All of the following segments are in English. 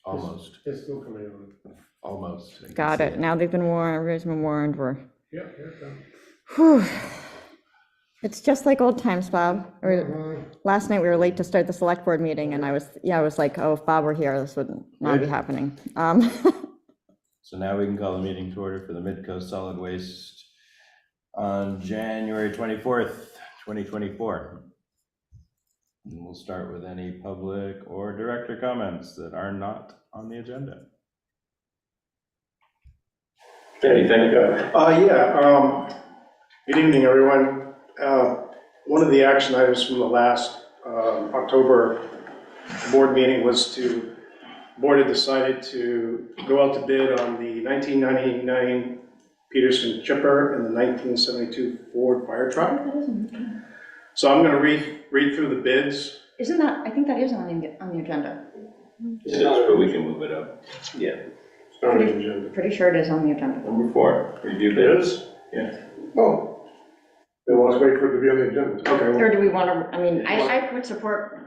Almost. It's still coming on. Almost. I can Got see it. Now they've been warned, everybody's been warned, Yeah, here it comes. whew. It's just like old times, Bob. Or last night we were late to start the select board meeting and I was like, oh, if Bob were here, this would not be happening. So now we can call the meeting to order for the Midcoast Solid Waste on January 24th, 2024. And we'll start with any public or director comments that are not on the agenda. Anything? Good evening, everyone. One of the action items from the last October board meeting was the board had decided to go out to bid on the 1999 Peterson chipper and the 1972 Ford fire truck. So I'm going to read through the bids. Isn't that, I think that is on the agenda. It is, but we can move it up. Yeah. It's not on the agenda. Pretty sure it is on the agenda. Number 4, review It bids. is? Yeah. Oh. Then let's wait for it to be on the agenda. Okay. Or do we want to, I mean, I would support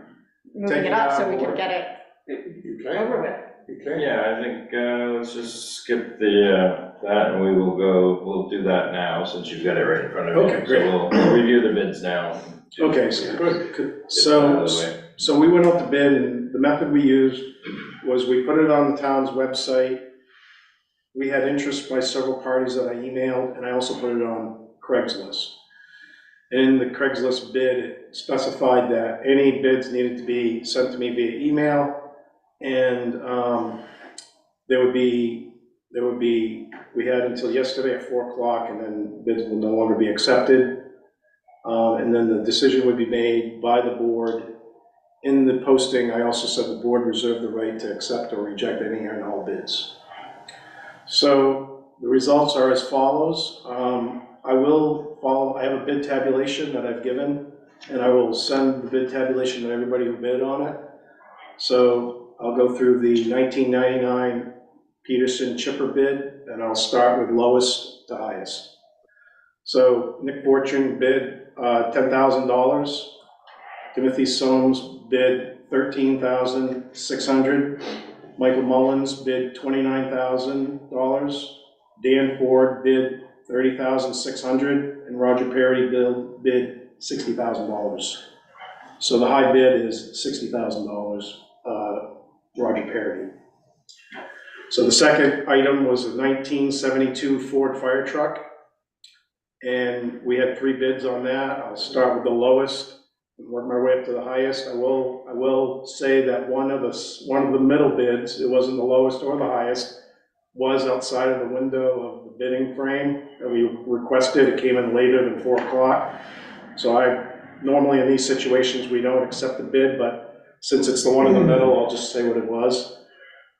moving Take it it up out so we more. can get it You can. over with. You can. Yeah, I think, let's just skip the, that, and we'll do that now, since you've got it right in front of you. Okay, great. So we'll review the bids now. Okay, so good. Get that out of the way. So we went out to bid, and the method we used was we put it on the town's website. We had interest by several parties that I emailed, and I also put it on Craigslist. And in the Craigslist bid, it specified that any bids needed to be sent to me via email, and we had until yesterday at 4 o'clock, and then bids will no longer be accepted. And then the decision would be made by the board. In the posting, I also said the board reserved the right to accept or reject any and all bids. So the results are as follows. I have a bid tabulation that I've given, and I will send the bid tabulation to everybody who bid on it. So I'll go through the 1999 Peterson chipper bid, and I'll start with lowest to highest. So Nick Fortune bid $10,000. Timothy Soames bid $13,600. Michael Mullins bid $29,000. Dan Ford bid $30,600, and Roger Perry bid $60,000. So the high bid is $60,000, Roger Perry. So the second item was a 1972 Ford fire truck, and we had 3 bids on that. I'll start with the lowest and work my way up to the highest. I will say that one of the middle bids, it wasn't the lowest or the highest, was outside of the window of the bidding frame that we requested. It came in later than 4 o'clock. So normally in these situations, we don't accept the bid, but since it's the one in the middle, I'll just say what it was.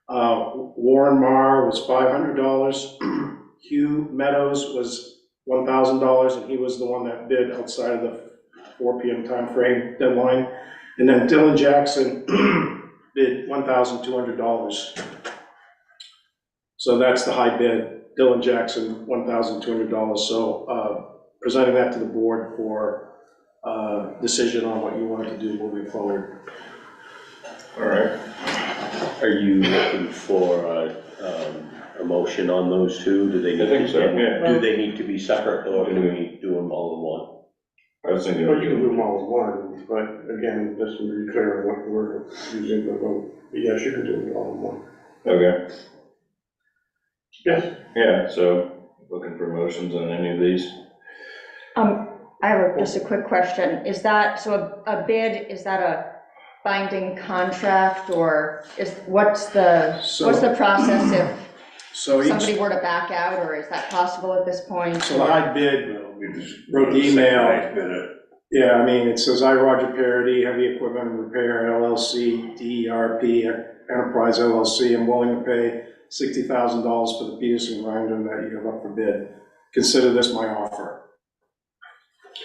Warren Marr was $500. Hugh Meadows was $1,000, and he was the one that bid outside of the 4 p.m. time frame deadline. And then Dylan Jackson bid $1,200. So that's the high bid. Dylan Jackson, $1,200. So presenting that to the board for decision on what you want to do moving forward. All right. Are you looking for a motion on those two? Do they I think so, yeah. Do they need to be separate, or do we do them all I was thinking. Well, you can do them all at once, but again, just to be clear on what we're using the vote. But yes, you can do them all in one. Okay, Yes. yeah, so looking for motions on any of these? I have just a quick question. Is that, so a bid, is that a binding contract, or what's the process if somebody were to back out, or is that possible at this point? So the high bid, wrote the email. Yeah, I mean, it says, I, Roger Parity, Heavy Equipment and Repair LLC, DERP Enterprise LLC, am willing to pay $60,000 for the Peterson grinder that you have up for bid. Consider this my offer.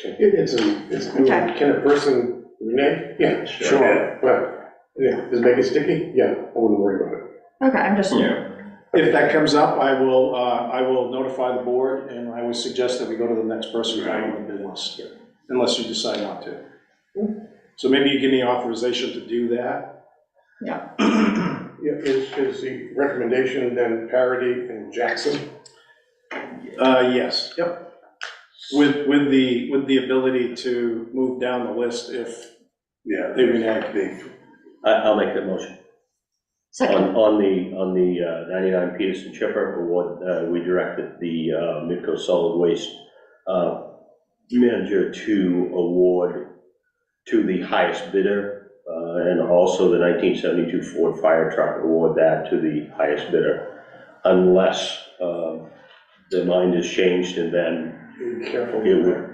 Okay. Can a person renege? Yeah, sure. But, yeah, does it make it sticky? Yeah, I wouldn't worry about it. Okay, I'm just, Yeah. If that comes up, I will notify the board, and I would suggest that we go to the next person down on the bid list, unless you decide not to. So maybe you give me authorization to do that. yeah. Is the recommendation then parity in Jackson? Yes, yep. With the ability to move down the list if Yeah. they renege. I'll make that motion. Second, On the 99 Peterson Chipper award, we directed the Midco Solid Waste manager to award to the highest bidder, and also the 1972 Ford fire truck, award that to the highest bidder, unless the mind is changed, and then Be careful it with would that.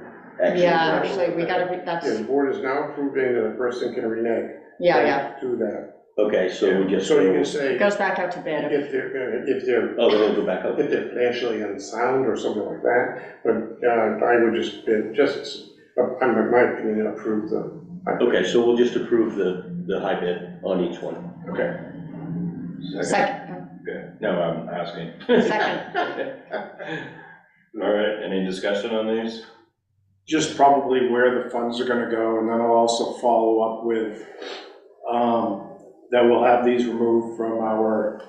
actually. yeah, actually, we gotta, that's, Yeah, the board is now approving that a person can renege. yeah, Do that. Okay, so we just. So you can say, it goes back out to bid. if they're, Oh, then we'll go back up. if they're financially unsound or something like that, but I would in my opinion, approve them. Okay, so we'll just approve the high bid on each one. Okay. Second, Okay, no, I'm asking. second, All right, any discussion on these? Just probably where the funds are gonna go, and then I'll also follow up with, that we'll have these removed from our,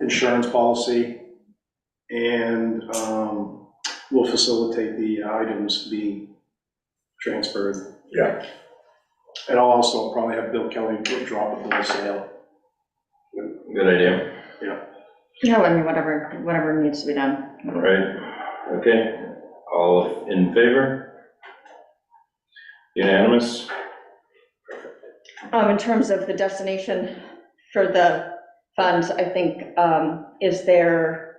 insurance policy, and, we'll facilitate the items to be transferred. Yeah. And I'll also probably have Bill Kelly drop a bill of sale. Good idea. no, I mean, whatever needs to be done. All right, okay, all in favor? Unanimous? In terms of the destination for the funds, I think, is there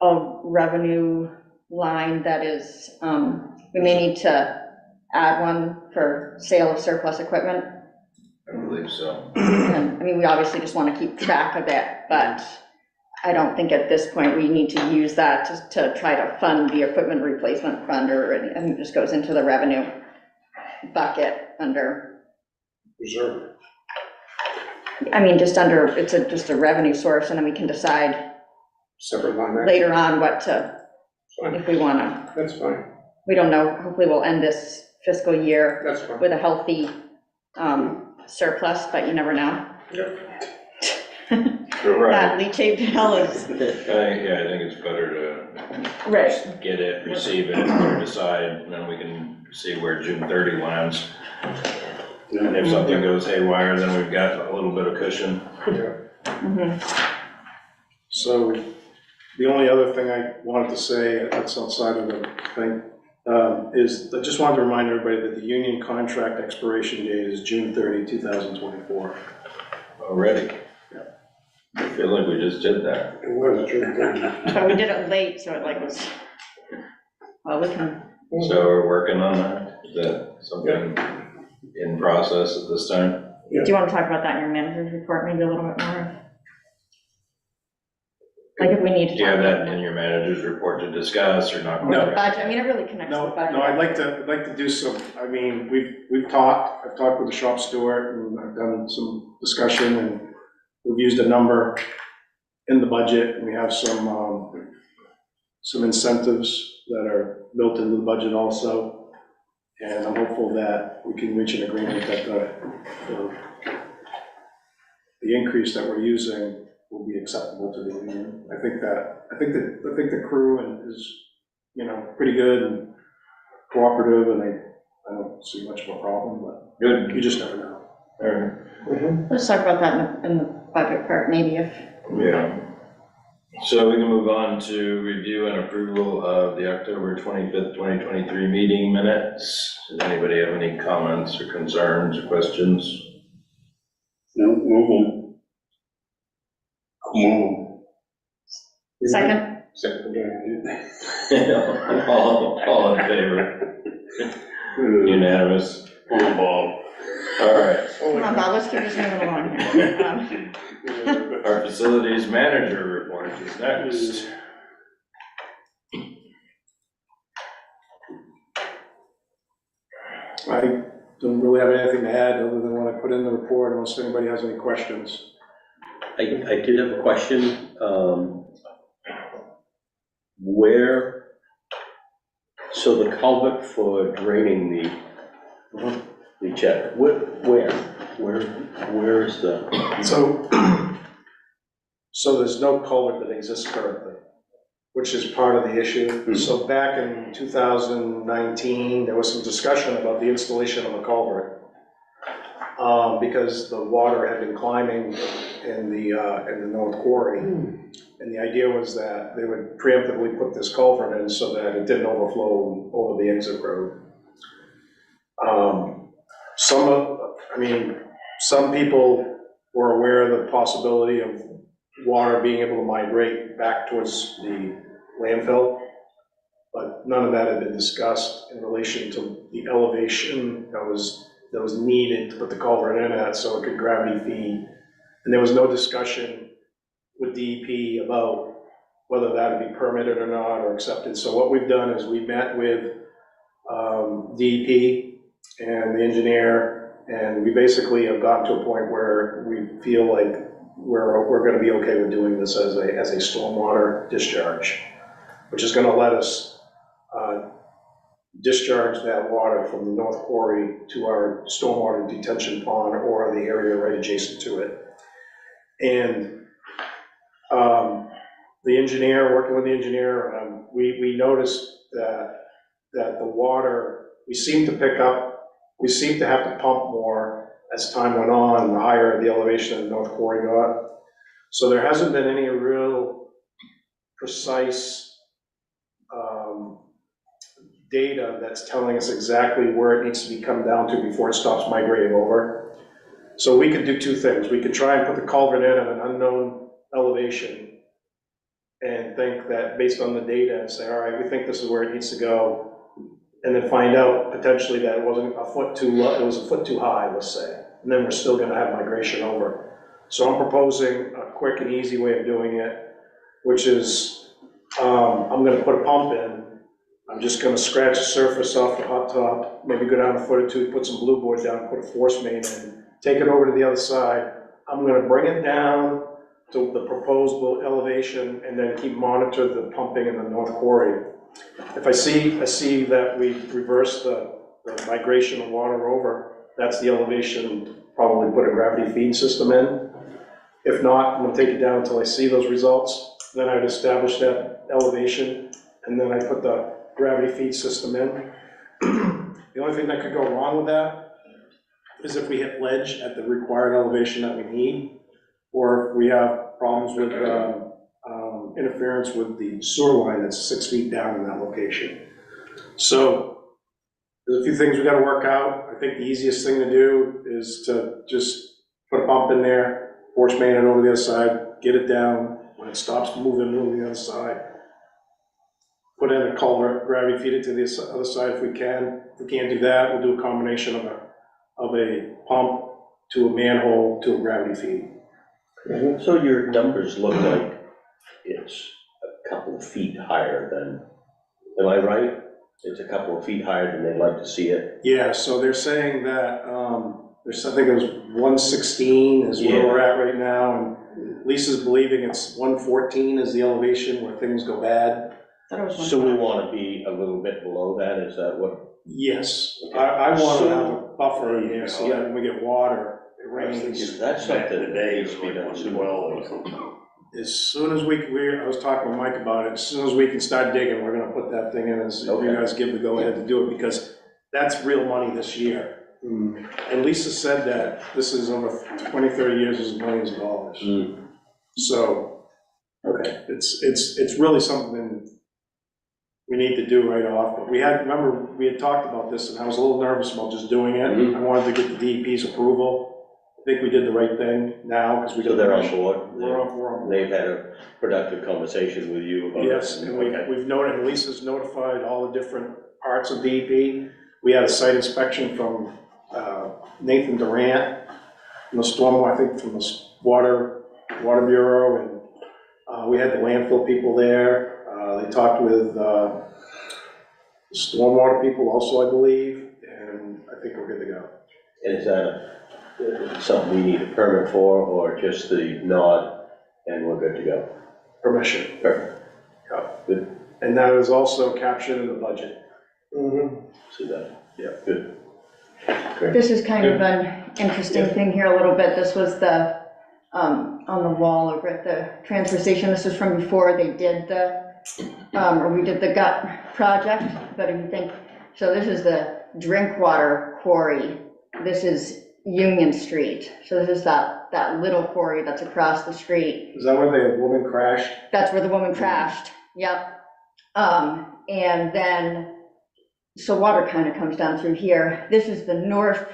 a revenue line that is, we may need to add one for sale of surplus equipment? I believe so. And, I mean, we obviously just want to keep track of it, but I don't think at this point we need to use that to try to fund the equipment replacement fund, or, I think it just goes into the revenue bucket under, Reserve. I mean, just under, it's just a revenue source, and then we can decide Separate line item. later on what to, Fine. if we want to. That's fine, We don't know, hopefully we'll end this fiscal year that's fine. with a healthy surplus, but you never know. Yep. Right. That leachate bill is, I think it's better to right, just get it, receive it, or decide, and then we can see where June 30 lands. And if something goes haywire, then we've got a little bit of cushion. mhm. So the only other thing I wanted to say that's outside of the thing is I just wanted to remind everybody that the union contract expiration date is June 30, 2024. Already? I feel like we just did that. It was June 30th. But we did it late, so it like was, well, we can, So we're working on that. Is that something in process at this time? do you want to talk about that in your manager's report maybe a little bit more? Like if we need to. Do you have talk that about in your manager's report to discuss or not? Or the budget, I mean, it really connects to No, the budget. no, I'd like to do some, I mean, I've talked with the shop steward, and I've done some discussion, and we've used a number in the budget, and we have some incentives that are built into the budget also, and I'm hopeful that we can reach an agreement that the increase that we're using will be acceptable to the union. I think the crew is, pretty good and cooperative, and I don't see much of a problem, but Good. you just never know. All right. Let's talk about that in the budget part, maybe if, Yeah. So we can move on to review and approval of the October 25th, 2023 meeting minutes. Does anybody have any comments or concerns or questions? No, move on. second, Second again. All in favor? Unanimous? Bob. All right. come on, Bob, let's keep this moving along here. Our facilities manager report is next. I don't really have anything to add other than what I put in the report, unless anybody has any questions. I did have a question, so the culvert for draining the check, where is the? So So there's no culvert that exists currently, which is part of the issue. So back in 2019, there was some discussion about the installation of a culvert, because the water had been climbing in the North Quarry. And the idea was that they would preemptively put this culvert in so that it didn't overflow over the exit road. Some people were aware of the possibility of water being able to migrate back towards the landfill, but none of that had been discussed in relation to the elevation that was needed to put the culvert in at so it could gravity feed. And there was no discussion with DEP about whether that would be permitted or not or accepted. So what we've done is we met with DEP and the engineer, and we basically have gotten to a point where we feel like we're gonna be okay with doing this as a stormwater discharge, which is gonna let us discharge that water from the North Quarry to our stormwater detention pond or the area right adjacent to it. And the engineer, working with the engineer, we noticed that the water, we seem to have to pump more as time went on, the higher the elevation of the North Quarry got. So there hasn't been any real precise data that's telling us exactly where it needs to be come down to before it stops migrating over. So we could do two things. We could try and put the culvert in at an unknown elevation and think that based on the data and say, all right, we think this is where it needs to go, and then find out potentially that it wasn't a foot too low, it was a foot too high, let's say, and then we're still gonna have migration over. So I'm proposing a quick and easy way of doing it, which is I'm gonna put a pump in. I'm just gonna scratch the surface off the hot top, maybe go down a foot or two, put some blue board down, put a force main in, take it over to the other side. I'm gonna bring it down to the proposed elevation and then keep monitor the pumping in the North Quarry. If I see that we reverse the migration of water over, that's the elevation, probably put a gravity feed system in. If not, I'm gonna take it down until I see those results. Then I'd establish that elevation, and then I put the gravity feed system in. The only thing that could go wrong with that is if we hit ledge at the required elevation that we need, or if we have problems with interference with the sewer line that's 6 feet down in that location. So there's a few things we gotta work out. I think the easiest thing to do is to just put a pump in there, force main it over the other side, get it down. When it stops moving, move to the other side. Put in a culvert, gravity feed it to the other side if we can. If we can't do that, we'll do a combination of a pump to a manhole to a gravity feed. So your numbers look like it's a couple of feet higher than, am I right? It's a couple of feet higher than they'd like to see it? Yeah, so they're saying that, there's something that was 116 is where we're at right now, and Lisa's believing it's 114 is the elevation where things go bad. So we want to be a little bit below that, is that what? Yes, I want to have a buffer in here so that when we get water, it rains. That's something that needs to be done soon. As soon as I was talking with Mike about it, as soon as we can start digging, we're gonna put that thing in, as you guys give the go-ahead to do it, because that's real money this year. And Lisa said that this is over 20, 30 years, is millions of dollars. So, it's really something we need to do right off, but remember, we had talked about this, and I was a little nervous about just doing it. I wanted to get the DEP's approval. I think we did the right thing now, because we got. So they're on board? We're on board. They've had a productive conversation with you about it? Yes, and we've noted, Lisa's notified all the different parts of DEP. We had a site inspection from Nathan Durant, from the storm, I think from the Water Bureau, and we had the landfill people there. They talked with the stormwater people also, I believe, and I think we're good to go. And is that something we need a permit for, or just the nod, and we're good to go? Permission. Perfect. Yeah. Good. And that is also captured in the budget. See that? Yeah. Good. This is kind of an interesting thing here a little bit. This was the on the wall over at the transfer station. This is from before they did or we did the gut project, but if you think, so this is the drink water quarry. This is Union Street. So this is that little quarry that's across the street. Is that where the woman crashed? That's where the woman crashed, yep. And then, so water kind of comes down through here. This is the north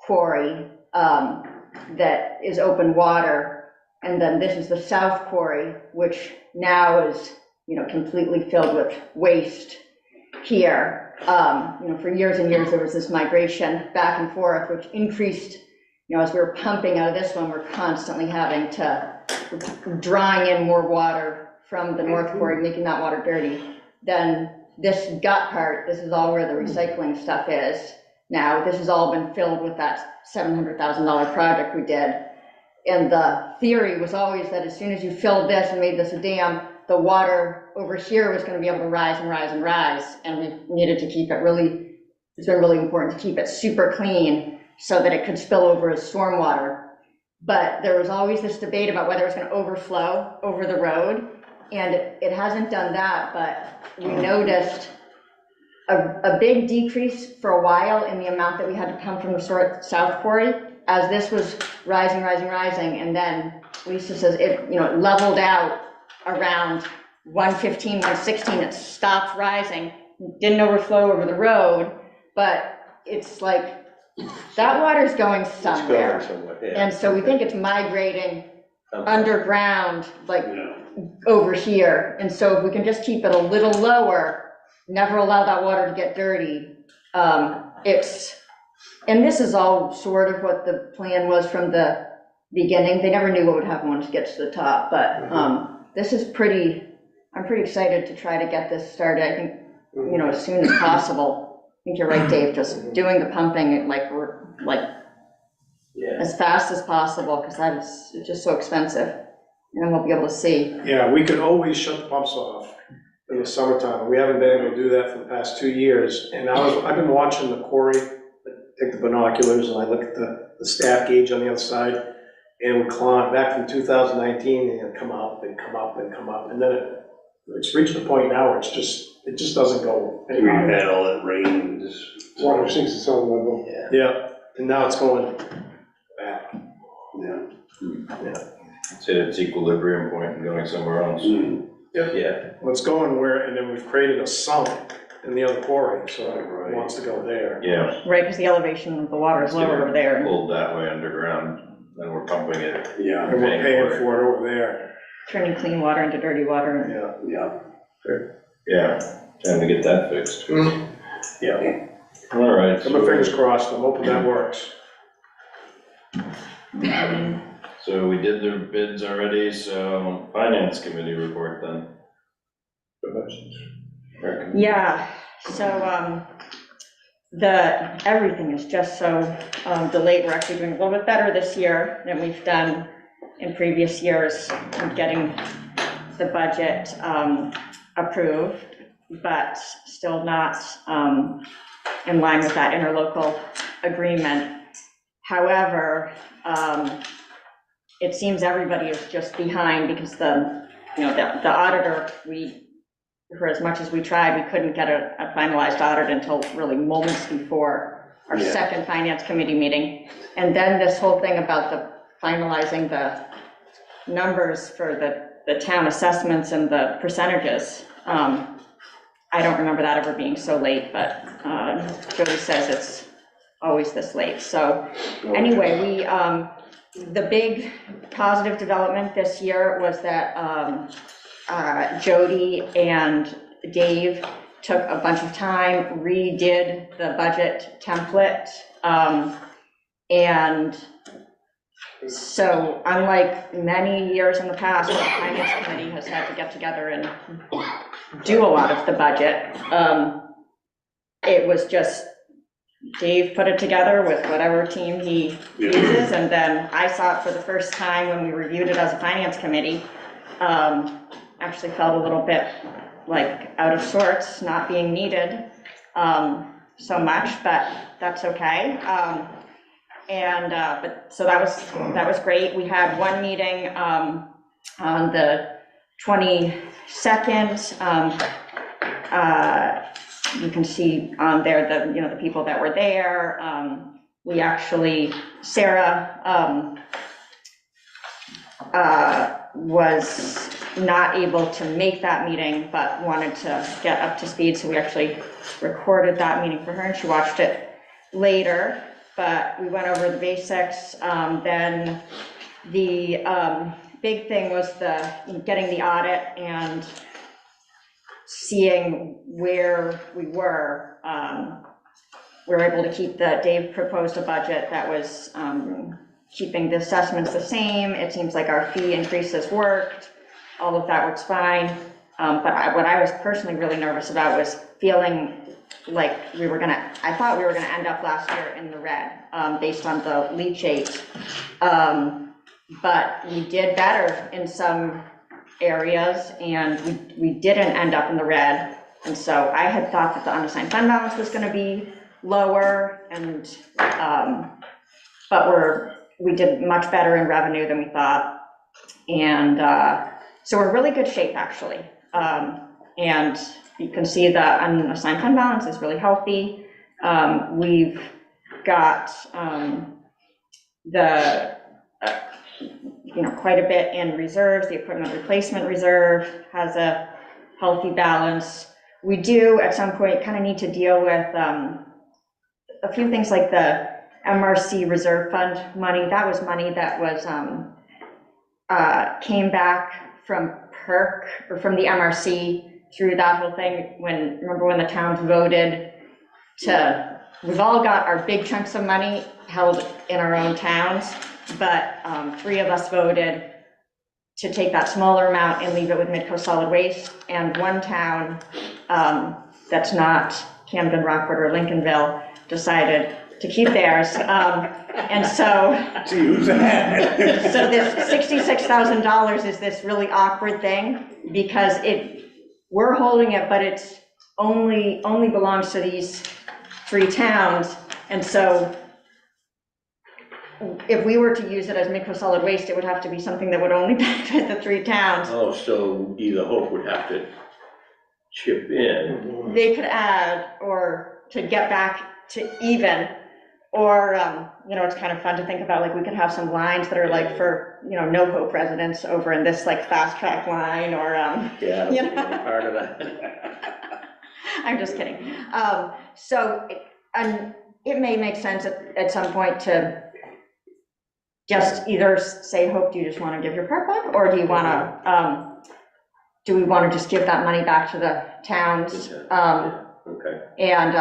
quarry that is open water. And then this is the south quarry, which now is, completely filled with waste here. For years and years, there was this migration back and forth, which increased, as we were pumping out of this one, we're constantly having to drawing in more water from the north quarry, making that water dirty. Then this gut part, this is all where the recycling stuff is. Now, this has all been filled with that $700,000 project we did. And the theory was always that as soon as you filled this and made this a dam, the water over here was going to be able to rise and rise and rise. And we needed to keep it it's been really important to keep it super clean so that it could spill over as stormwater. But there was always this debate about whether it was going to overflow over the road. And it hasn't done that, but we noticed a big decrease for a while in the amount that we had to pump from the south quarry as this was rising, and then Lisa says it leveled out around 115, 116, it stopped rising, didn't overflow over the road, but it's like that water's going somewhere. Yeah. And so we think it's migrating underground, over here. And so if we can just keep it a little lower, never allow that water to get dirty, and this is all sort of what the plan was from the beginning. They never knew what would happen once it gets to the top, but this is I'm pretty excited to try to get this started. I think, as soon as possible. I think you're right, Dave, just doing the pumping as fast as possible, because it's just so expensive, and we'll be able to see. Yeah, we could always shut the pumps off in the summertime. We haven't been able to do that for the past 2 years. And I've been watching the quarry, take the binoculars, and I look at the staff gauge on the other side, and we climb back from 2019, and it'll come up and come up and come up, and then it's reached the point now where it just doesn't go We've anymore. had all that rain, Water sinks its own level. Yeah, and now it's going back. It's at its equilibrium point and going somewhere else. Yeah. Well, it's going and then we've created a sump in the other quarry, so it wants to go there. Yeah. Right, because the elevation of the water is lower over there. Pulled that way underground, and we're pumping it. Yeah, And we're paying for it over there. Turning clean water into dirty water. Yeah. yeah. Time to get that fixed. Yeah. All right. Keep my fingers crossed, I'm hoping that works. So we did the bids already, so finance committee report then. Yeah, so everything is just so delayed. We're actually doing a little bit better this year than we've done in previous years in getting the budget approved, but still not in line with that interlocal agreement. However, it seems everybody is just behind because the auditor, for as much as we tried, we couldn't get a finalized audit until really moments before our second finance committee meeting. And then this whole thing about finalizing the numbers for the town assessments and the percentages. I don't remember that ever being so late, but Jody says it's always this late. So anyway, the big positive development this year was that Jody and Dave took a bunch of time, redid the budget template, and so unlike many years in the past, where the finance committee has had to get together and do a lot of the budget, it was just Dave put it together with whatever team he uses, and then I saw it for the first time when we reviewed it as a finance committee. Actually felt a little bit like out of sorts, not being needed so much, but that's okay. and, but, so that was great. We had one meeting, on the 22nd. You can see on there the people that were there. We actually, Sarah, was not able to make that meeting, but wanted to get up to speed, so we actually recorded that meeting for her, and she watched it later. But we went over the basics. Then the big thing was getting the audit and seeing where we were. We were able to keep Dave proposed a budget that was keeping the assessments the same. It seems like our fee increases worked. All of that works fine. But what I was personally really nervous about was feeling like I thought we were gonna end up last year in the red, based on the leachate. But we did better in some areas, and we didn't end up in the red. And so I had thought that the unassigned fund balance was gonna be lower, and but we did much better in revenue than we thought. And so we're in really good shape, actually. And you can see the unassigned fund balance is really healthy. We've got quite a bit in reserves. The equipment replacement reserve has a healthy balance. We do at some point kind of need to deal with a few things like the MRC reserve fund money. That was money that was came back from PERC, or from the MRC, through that whole thing. Remember when the towns voted we've all got our big chunks of money held in our own towns, but 3 of us voted to take that smaller amount and leave it with Midco Solid Waste, and one town that's not Camden, Rockford, or Lincolnville decided to keep theirs. And so, To use that. so this $66,000 is this really awkward thing, because we're holding it, but it's only belongs to these 3 towns. And so if we were to use it as Midco Solid Waste, it would have to be something that would only benefit the 3 towns. Oh, so either Hope would have to chip in. They could add, or to get back to even, or, it's kind of fun to think about, like, we could have some lines that are like for, no Hope residents over in this like fast track line, or, Yeah, I You don't know? think any part of that. I'm just kidding. So, and it may make sense at some point to just either say, Hope, do you just want to give your part back, or do you want to, do we want to just give that money back to the towns? Okay. And,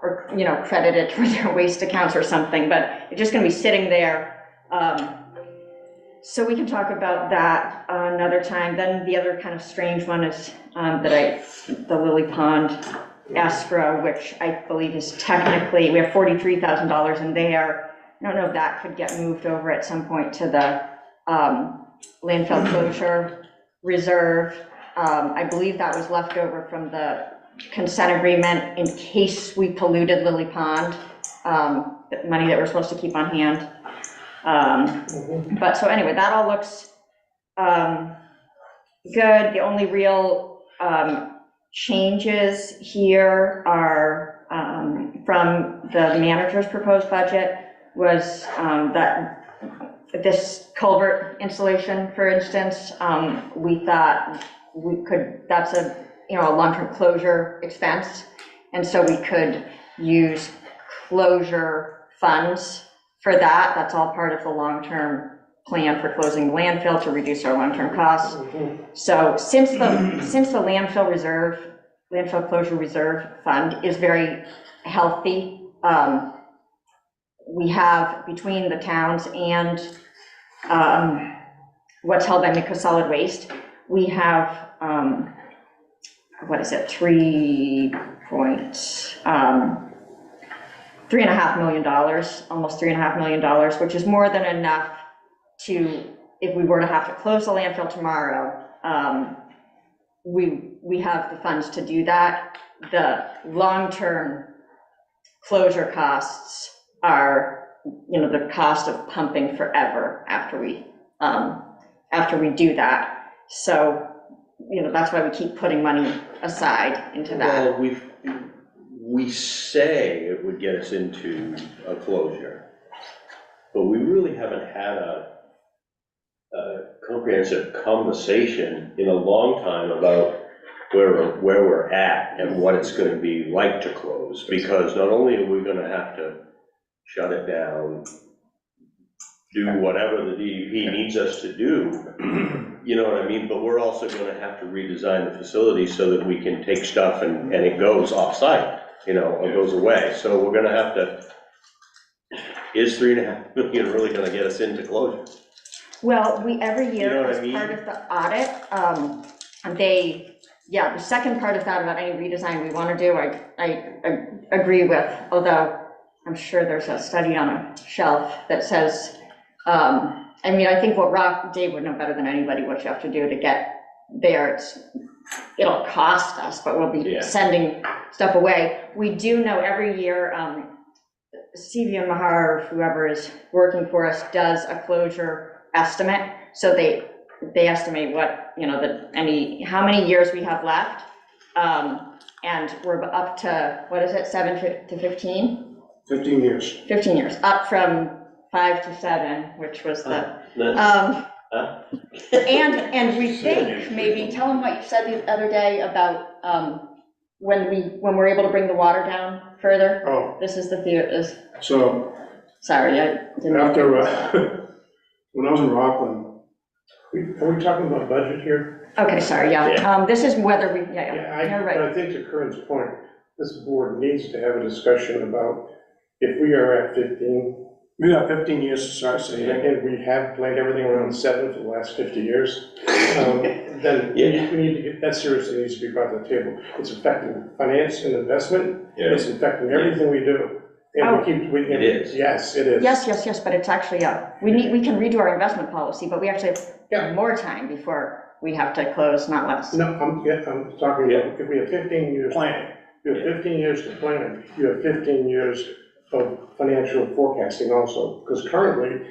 or, credit it toward their waste accounts or something, but it's just gonna be sitting there. So we can talk about that another time. Then the other kind of strange one is the Lily Pond escrow, which I believe is technically, we have $43,000 in there. I don't know if that could get moved over at some point to the landfill closure reserve. I believe that was left over from the consent agreement in case we polluted Lily Pond, the money that we're supposed to keep on hand. But so anyway, that all looks good. The only real changes here are from the manager's proposed budget was that this culvert installation, for instance, we thought that's a long-term closure expense. And so we could use closure funds for that. That's all part of the long-term plan for closing the landfill to reduce our long-term costs. So since the landfill closure reserve fund is very healthy, we have between the towns and what's held by Midco Solid Waste, we have $3.5 million, almost $3.5 million, which is more than enough to, if we were to have to close the landfill tomorrow, we have the funds to do that. The long-term closure costs are the cost of pumping forever after we do that. So, that's why we keep putting money aside into that. Well, we say it would get us into a closure, but we really haven't had a comprehensive conversation in a long time about where we're at and what it's gonna be like to close, because not only are we gonna have to shut it down, do whatever the DEP needs us to do, you know what I mean, but we're also gonna have to redesign the facility so that we can take stuff and it goes off-site, or goes away. So we're gonna have to, is $3.5 million really gonna get us into closure? Well, every year, You know what as I mean? part of the audit, the second part of that about any redesign we want to do, I agree with, although I'm sure there's a study on a shelf that says, I think Dave would know better than anybody what you have to do to get there. It'll cost us, but we'll be sending stuff away. We do know every year, CV and Mahar, or whoever is working for us, does a closure estimate. So they estimate what, how many years we have left. And we're up to, what is it, 7 to 15? 15 years. 15 years, up from 5 to 7, which was the, and we think, maybe, tell them what you said the other day about when we're able to bring the water down further. Oh, This is the theory, so sorry, I didn't. after, when I was in Rockland, Are we talking about budget here? Okay, sorry, this is whether we, you're right. I think to Corinne's point, this board needs to have a discussion about if we are at 15, we got 15 years to start saving. and we have planned everything around 7 for the last 50 years, then we need to get, that seriously needs to be brought to the table. It's affecting finance and investment, it's affecting everything we do. And It is. Yes, it is. Yes, but it's actually, we can redo our investment policy, but we actually have more time before we have to close, not less. No, I'm talking about, if we have 15 years. Planning. You have 15 years to plan, you have 15 years of financial forecasting also, because currently,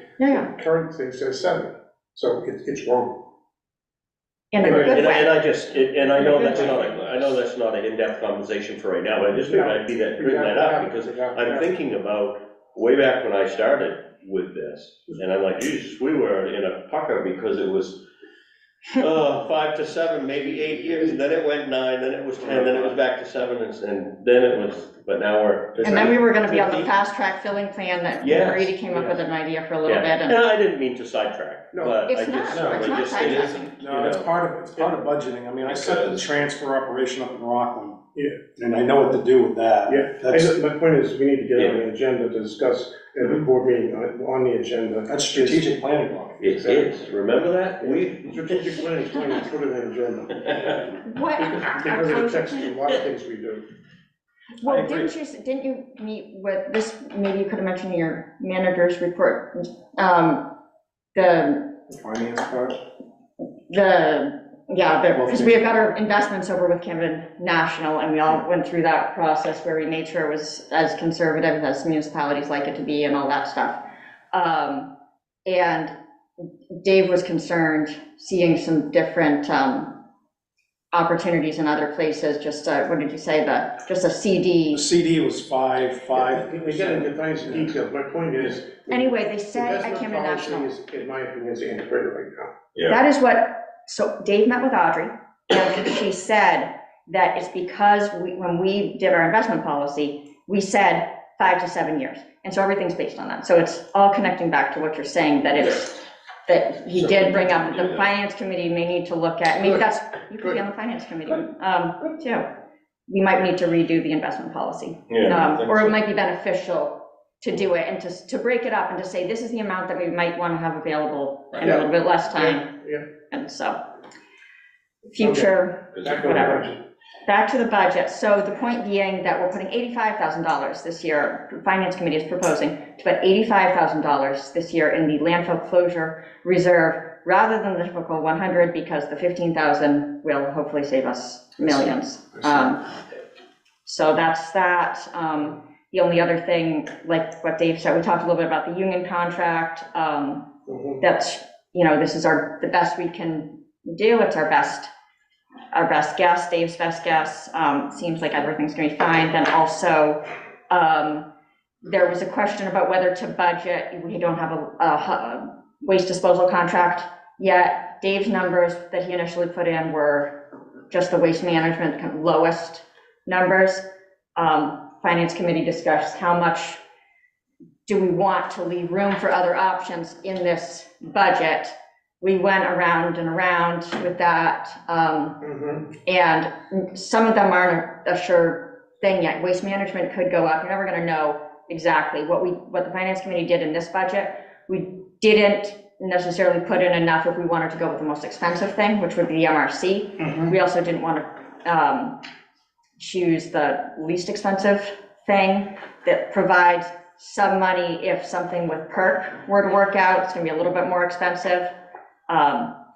current thing says 7, so it's wrong. In a good way. And I know that's not an in-depth conversation for right now, but I just figured I'd bring that up, because I'm thinking about way back when I started with this, and I'm like, Jesus, we were in a pucker because it was 5 to 7, maybe 8 years, and then it went 9, then it was 10, then it was back to 7, and then it was, but now we're. And then we were gonna be on the fast track filling plan that Brady came up with an idea for a little bit. And I didn't mean to sidetrack, but It's I not, just, no, it's not it sidetracking. isn't. No, it's part of budgeting. I mean, I set the transfer operation up in Rockland. And I know what to do with that. My point is, we need to get on the agenda to discuss at the board meeting on the agenda. That's strategic planning block. It is, remember that? Strategic planning is when you put it in agenda. What? Because it affects a lot of things we do. Well, didn't you meet with this, maybe you could have mentioned in your manager's report, The finance part? Because we have got our investments over with Camden National, and we all went through that process where we made sure it was as conservative as municipalities like it to be and all that stuff. And Dave was concerned seeing some different opportunities in other places, just, what did you say, just a CD? The CD was 5. We got into finance details. My point is. Anyway, they said at Camden National. Investment policy is, in my opinion, is antiquated right now. Yeah. That is what, so Dave met with Audrey, and she said that it's because when we did our investment policy, we said 5 to 7 years. And so everything's based on that. So it's all connecting back to what you're saying, that he did bring up, that the finance committee may need to look at, maybe you could be on the finance committee, too. We might need to redo the investment policy. Or it might be beneficial to do it and to break it up and to say, this is the amount that we might want to have available in a little bit less time. And so, future, whatever. Back to the budget. So the point being that we're putting $85,000 this year, the Finance Committee is proposing to put $85,000 this year in the landfill closure reserve rather than the typical 100, because the 15,000 will hopefully save us millions. So that's that. The only other thing, like what Dave said, we talked a little bit about the union contract. That's, this is the best we can do. It's our best guess, Dave's best guess. Seems like everything's gonna be fine. Then also, there was a question about whether to budget. We don't have a waste disposal contract yet. Dave's numbers that he initially put in were just the waste management kind of lowest numbers. Finance committee discussed how much do we want to leave room for other options in this budget. We went around and around with that, and some of them aren't a sure thing yet. Waste management could go up. You're never going to know exactly. What the finance committee did in this budget, we didn't necessarily put in enough if we wanted to go with the most expensive thing, which would be the MRC. We also didn't want to choose the least expensive thing that provides some money if something with PERC were to work out. It's going to be a little bit more expensive.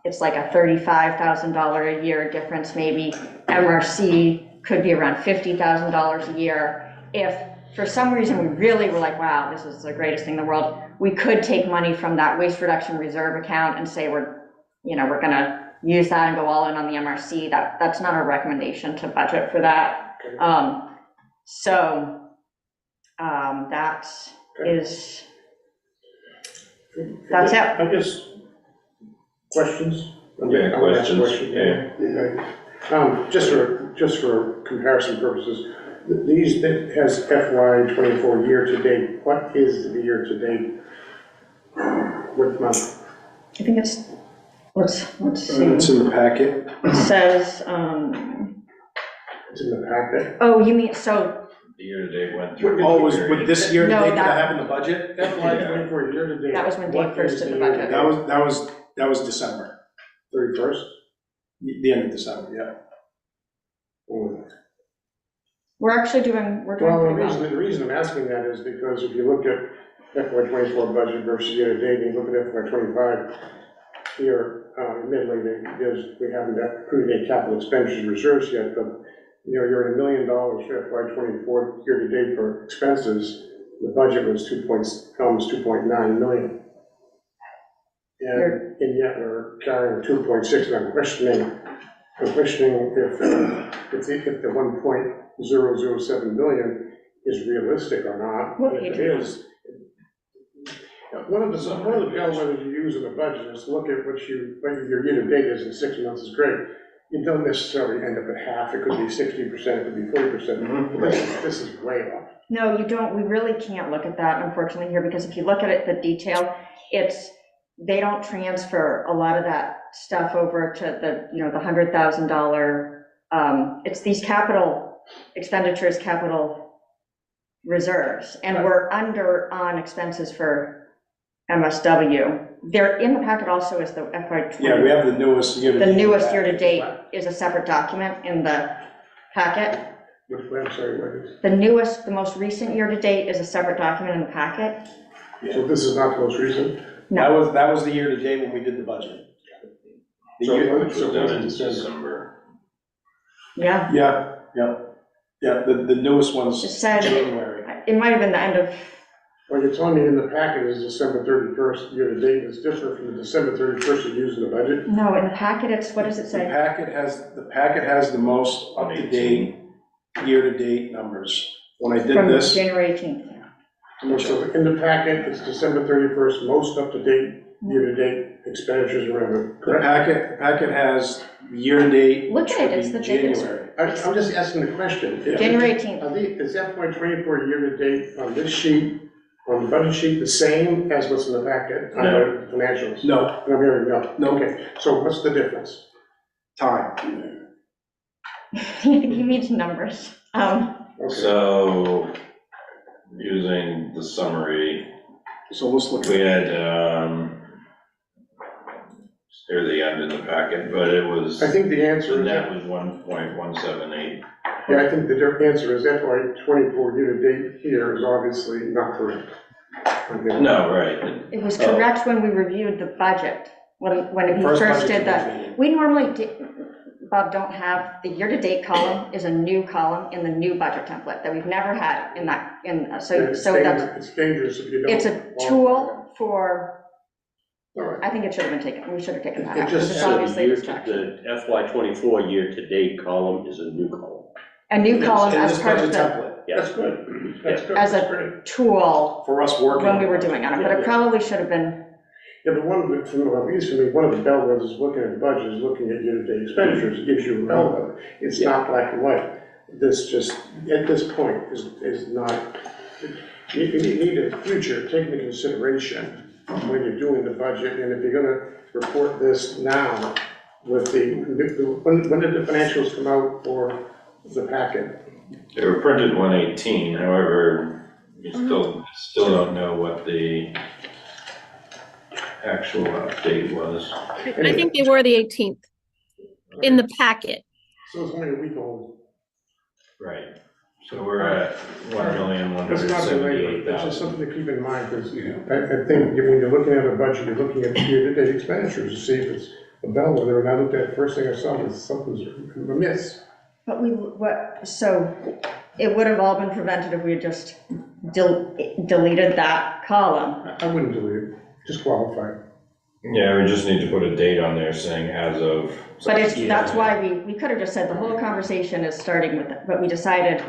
It's like a $35,000 a year difference maybe. MRC could be around $50,000 a year. If for some reason we really were like, wow, this is the greatest thing in the world, we could take money from that waste reduction reserve account and say we're going to use that and go all in on the MRC. That's not a recommendation to budget for that. That's it. I guess, questions? Yeah, I wanna ask a questions, question. Okay. Just for comparison purposes, these, that has FY '24 year-to-date, what is the year-to-date? What month? I think it's, let's see. It's in the packet. It says, It's in the packet. oh, you mean, so, The year-to-date went through. Oh, was with this year to No, date that I that- have in the budget? FY '24 year-to-date. That was when Dave what first is did the the budget. year-to-date? That was December, 31st? the end of December, yeah. we're actually doing, Well, pretty well. the reason I'm asking that is because if you look at FY '24 budget versus year-to-date, and you look at FY '25, here, admittedly, we haven't accrued any capital expenditure reserves yet, but, you're at $1 million for FY '24 year-to-date for expenses. The budget was almost 2.9 million. And yet we're carrying 2.6, and I'm questioning if the 1.007 million is realistic or not. What And if page it is is, one of the parameters you use in the budget is to look at what your year-to-date is in 6 months is great. You don't necessarily end up at half. It could be 60%, it could be 40%. This is way off. No, you don't, we really can't look at that unfortunately here, because if you look at it, the detail, they don't transfer a lot of that stuff over to the, the $100,000. It's these capital expenditures, capital reserves, and we're under on expenses for MSW. They're in the packet also is the FY '20. Yeah, we have the newest year-to-date. The newest year-to-date is a separate document in the packet. I'm sorry, what is? The most recent year-to-date is a separate document in the packet. So this is not the most recent? No. That was the year-to-date when we did the budget. Done in December. Yeah, The newest one's it said, January. it might have been the end of, Well, you're telling me in the packet is December 31st year-to-date, it's different from the December 31st you use in the budget? no, in the packet, what does it The say? packet has the most up-to-date year-to-date numbers. When I did From this, January 18th. So in the packet, it's December 31st, most up-to-date year-to-date expenditures, whatever, the correct? packet has year-to-date. Look at it, it's the biggest. January. I'm just asking the question. January 18th. Is FY '24 year-to-date on this sheet, on the budget sheet, the same as what's in the packet on the financials? No, I'm hearing no. No. Okay, so what's the difference? time. He means numbers. Okay. So, using the summary, So let's look we at, had, near the end in the packet, but it was, I think the the answer is, net was 1.178. yeah, I think the answer is FY '24 year-to-date here is obviously not correct. Okay. No, right, It was correct when we reviewed the budget, when he First first budget did that. committee meeting. We normally, Bob, don't have, the year-to-date column is a new column in the new budget template that we've never had in that, so that's, It's dangerous if you don't. it's a tool for, All right. I think it should have been taken, we should have taken that It out, just because it's So obviously a distraction. the FY '24 year-to-date column is a new column. A new column In as this part of budget the template, That's good, that's good. As a- That's great. tool for us working. when we were doing on it, but it probably should have been, Yeah, but one of the, at least for me, one of the bellwethers looking at the budget is looking at year-to-date expenditures, it gives you a bellwether. It's not black and white. This just, at this point, is not, you need a future, take into consideration when you're doing the budget, and if you're gonna report this now with when did the financials come out for the packet? They were printed 1/18, however, you still don't know what the actual update was. I think they were the 18th in the packet. So it's only a week old. Right, so we're at That's not the rate, that's just 1,178,000. something to keep in mind, because I think when you're looking at a budget, you're looking at year-to-date expenditures to see if it's a bellwether, and I looked at, first thing I saw was something's amiss. but so it would have all been prevented if we had just deleted that column. I wouldn't delete it, just qualify it. Yeah, we just need to put a date on there saying as of. But that's why we could have just said the whole conversation is starting with it, but we decided,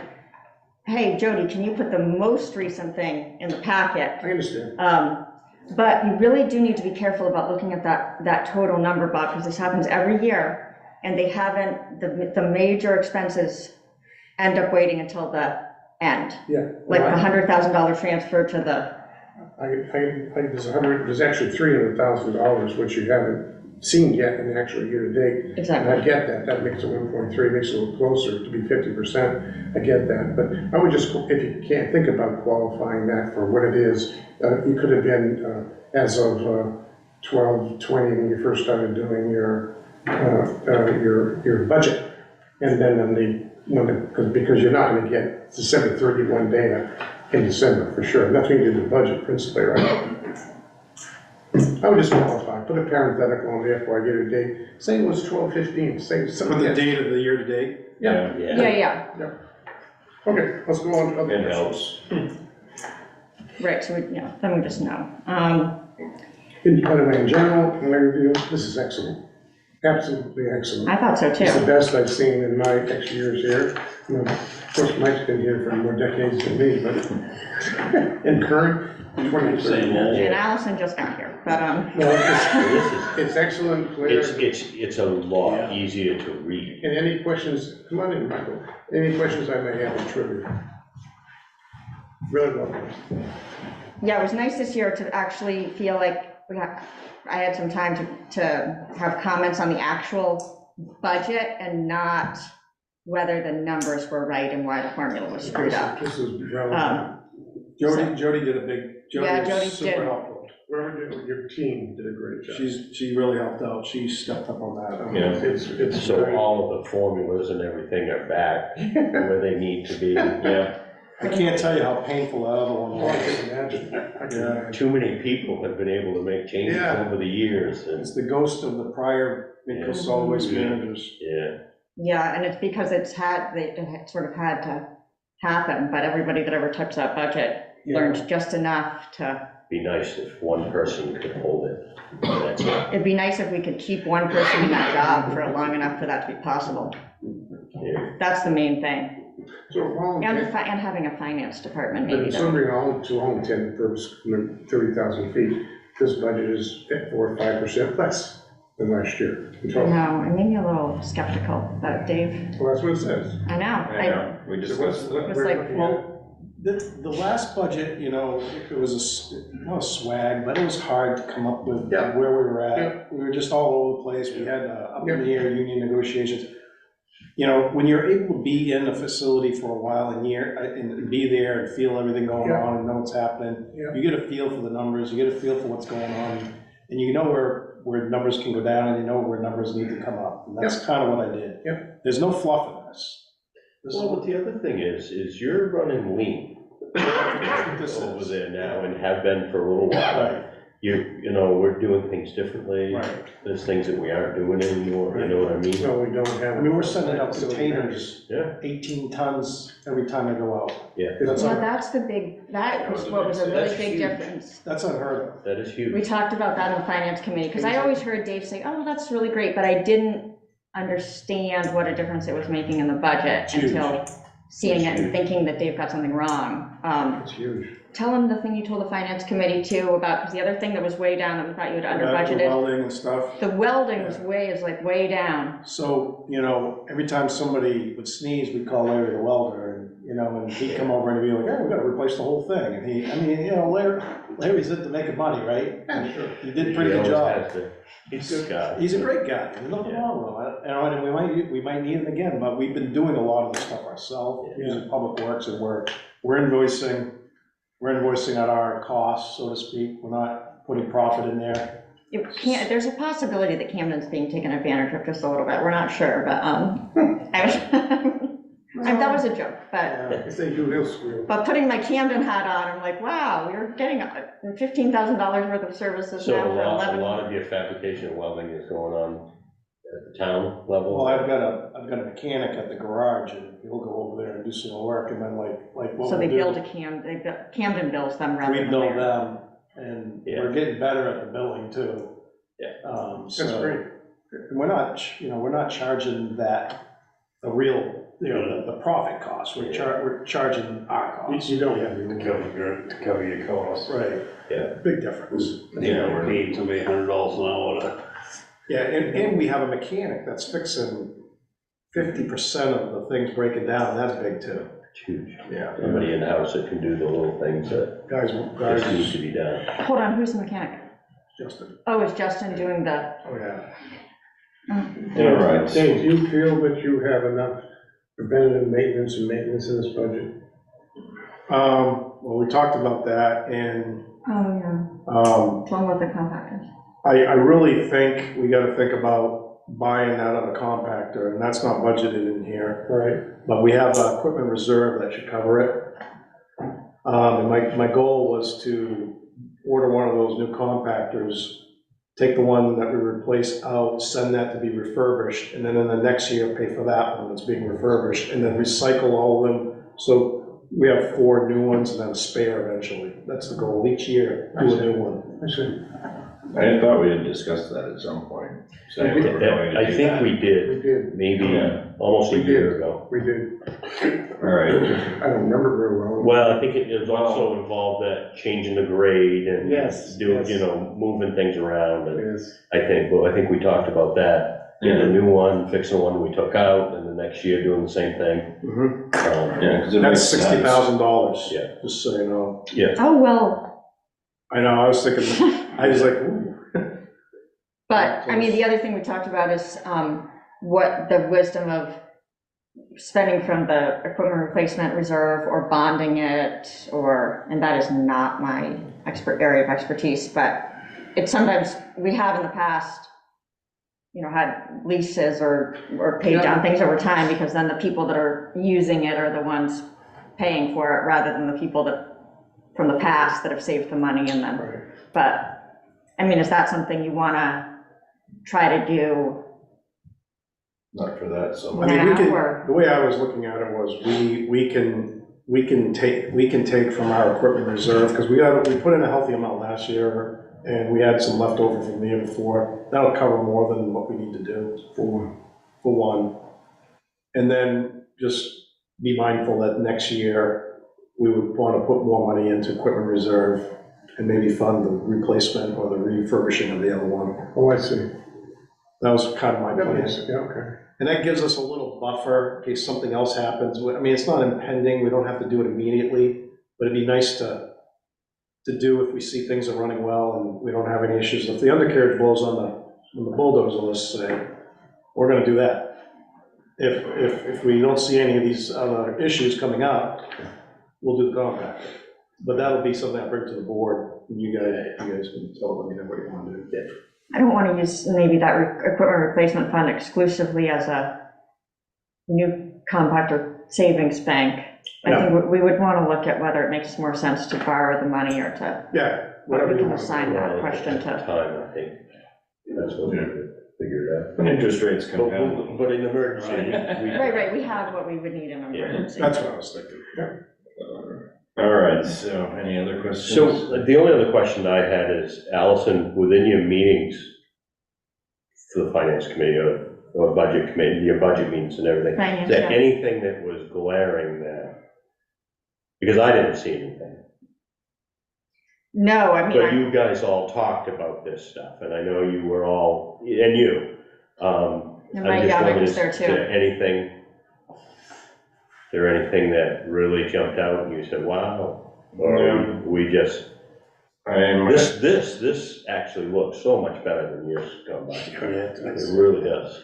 hey, Jody, can you put the most recent thing in the packet? I understand. But you really do need to be careful about looking at that total number, Bob, because this happens every year, and they haven't, the major expenses end up waiting until the end. Yeah. Like the $100,000 transfer to the, there's actually $300,000, which you haven't seen yet in the actual year-to-date. exactly. And I get that, that makes it 1.3, makes it a little closer to be 50%, I get that, but I would just, if you can't think about qualifying that for what it is, you could have been, as of 12/20, when you first started doing your budget, and then because you're not gonna get December 31 data in December, for sure, that's when you do the budget principally, right? I would just qualify, put a parenthetical on the FY year-to-date, say it was 12/15, say For something. the date of the year-to-date. Yeah, Yeah, okay, let's go on to other It questions. helps. right, so then we just know. By the way, in general, in my review, this is excellent, absolutely excellent. I thought so It's the too. best I've seen in my X years here. You know, of course, Mike's been here for more decades than me, but in current, 20, And Allison just got here, but, it's excellent, clear. It's a lot easier to read. And any questions, come on in, Michael, any questions I may have in trivia? Really welcome. yeah, it was nice this year to actually feel like I had some time to have comments on the actual budget and not whether the numbers were right and why the formula was screwed up. This is relevant. Jody did a big, Yeah, Jody Jody was super did. helpful. Whoever did, your team did a great job. She really helped out, she stepped up on that. Yeah. It's So all of the formulas and everything are back where they need to be. Yeah, I can't tell you how painful that other one Oh, I was. can imagine, I can Yeah. imagine. Too many people have been able to make changes Yeah. over the years, and, It's the ghost of the prior Midco solid waste managers. yeah. Yeah, and it's because it sort of had to happen, but everybody that ever touched that budget learned just enough to, Be nice if one person could hold it. That's it. it'd be nice if we could keep one person in that job for long enough for that to be possible. Yeah. That's the main thing. So all, And having a finance department, but maybe. considering all intended purpose, 30,000 feet, this budget is at 4 or 5% less than last year. in No, total. I made me a little skeptical about Dave. Well, that's what it says. I know. I know, we discussed that. was like, The last budget, it was not a swag, but it was hard to come up with Yeah. where we were Yeah. at. We were just all over the place. We had up in the air union negotiations. When you're able to be in a facility for a while and be there and feel everything going Yeah. on and know what's happening, Yeah. you get a feel for the numbers, you get a feel for what's going on, and you know where numbers can go down and you know where numbers need to come up. And that's kind of what I did. Yeah. There's no fluff in this. Well, but the other thing is you're running lean This over is- there now and have been for a little while. you know, we're doing things differently. Right. There's things that we aren't doing anymore, you know what I mean? No, we don't have. I mean, we're sending out containers, Yeah. 18 tons every time I go out. Yeah. That's Yeah, un- that's the big, that was what was a really That's big huge. difference. that's unheard of. That is We huge. talked about that in the finance committee, because I always heard Dave say, oh, that's really great, but I didn't understand what a difference it was making in the budget It's huge. until seeing it It's and thinking that Dave got something wrong. It's huge. Tell him the thing you told the finance committee too about, because the other thing that was way down that we thought you had under The budgeted, welding and stuff. the welding was way down. So, you know, every time somebody would sneeze, we'd call Larry the welder, and, you know, and he'd come over and he'd be like, oh, we gotta replace the whole thing. And he, I mean, you know, Larry's into making money, right? Yeah, sure. He did a pretty He good always job. has to. He's a good guy. He's a great guy, there's nothing wrong with him, you know, and we might need him again, but we've been doing a lot of this stuff ourselves, Yeah. using Public Works, and we're invoicing at our cost, so to speak, we're not putting profit in there. You can't, there's a possibility that Camden's being taken advantage of just a little bit, we're not sure, but, I was, that was a joke, but. If they do, they'll squeal. But putting my Camden hat on, I'm like, wow, we're getting $15,000 worth of services So now for a 11. lot of your fabrication and welding is going on at the town level? Well, I've got a mechanic at the garage, and he'll go over there and do some work, and then like what So they we'll build do, Camden bills them rather we than bill Larry. them, and Yeah. we're getting better at the billing too. Yeah. That's So, great. and we're not charging the real, you know, the profit cost, we're charging our costs. You don't have to. To cover your costs. Right. Yeah. Big difference. Yeah, we're paying somebody $100 an hour to. Yeah, and we have a mechanic that's fixing 50% of the things breaking down, that's big too. It's huge. Yeah. Somebody in the house that can do the little things that Guys, just need to be done. Hold on, who's the mechanic? Justin, Oh, is Justin doing the, oh yeah. All right. Dave, do you feel that you have enough preventative maintenance and maintenance in this budget? Well, we talked about that, and, oh, yeah, tell him what the compactors. I really think we gotta think about buying that other compactor, and that's not budgeted in here. Right. But we have an equipment reserve that should cover it. And my goal was to order one of those new compactors, take the one that we replaced out, send that to be refurbished, and then in the next year, pay for that one that's being refurbished, and then recycle all of them. So we have 4 new ones and then a spare eventually. That's the goal, each year, do a new one. I see. I thought we had discussed that at some point. saying we were going to I do think that. we did, We did, maybe Yeah. almost a We year did. ago. we did. All right, I don't remember very well. Well, I think it was also involved that changing the grade and Yes, doing, yes. you know, moving things around. And Yes. I think we talked about that. Getting a new one, fixing the one we took out, and the next year doing the same thing. yeah, 'cause it That's makes sense. $60,000. Yeah. Just so you know. Oh, well, I know, I was thinking, I was like, ooh. but, I mean, the other thing we talked about is what the wisdom of spending from the equipment replacement reserve or bonding it, and that is not my area of expertise, but it's sometimes, we have in the past, you know, had leases or paid down things over time, because then the people that are using it are the ones paying for it, rather than the people that, from the past, that have saved the money in them. Right. But, I mean, is that something you wanna try to do Not for that, so. I mean, we now, can, or? the way I was looking at it was, we can take from our equipment reserve, because we put in a healthy amount last year, and we had some left over from the year before. That'll cover more than what we need to do for one. And then just be mindful that next year, we would want to put more money into equipment reserve and maybe fund the replacement or the refurbishing of the other one. Oh, I see. That was kind of my plan. Yeah, okay. And that gives us a little buffer in case something else happens. I mean, it's not impending, we don't have to do it immediately, but it'd be nice to do if we see things are running well and we don't have any issues. If the undercarriage blows on the bulldozer, let's say, we're gonna do that. If we don't see any of these other issues coming up, we'll do the compactor. But that'll be something I bring to the board, and you guys can tell me what you want to do. I don't want to use maybe that equipment replacement fund exclusively as a new compactor savings bank. I think we would want to look at whether it makes more sense to borrow the money or to, Yeah, whatever We you can want. assign that question At the to, time, I think, that's what we figured out. Interest rates come down. But in emergency, we. right, we have what we would need in an Yeah, emergency. That's what I was thinking. All right, so any other questions? So the only other question I had is, Allison, within your meetings for the finance committee or budget committee, your budget meetings and everything, Finance, is there yeah. anything that was glaring there? Because I didn't see anything. No, I mean, But you guys all talked about this stuff, and I know you were all, and you. And Mike, yeah, Mike was there too. Is there anything that really jumped out and you said, wow? Or we just, this actually looks so much better than years gone by. It really does.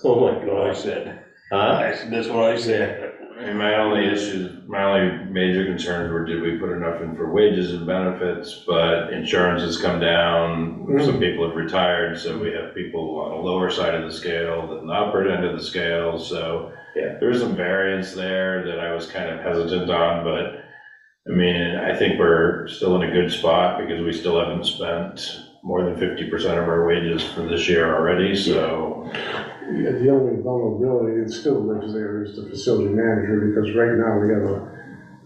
Oh my That's what I God. said. Huh? That's what I said. And my only major concerns were, did we put enough in for wages and benefits? But insurance has come down, some people have retired, so we have people on the lower side of the scale than the upper end of the scale, so. Yeah. There was some variance there that I was kind of hesitant on, but, I mean, I think we're still in a good spot because we still haven't spent more than 50% of our wages for this year already, so. Yeah, the only vulnerability that still lives there is the facility manager, because right now we have a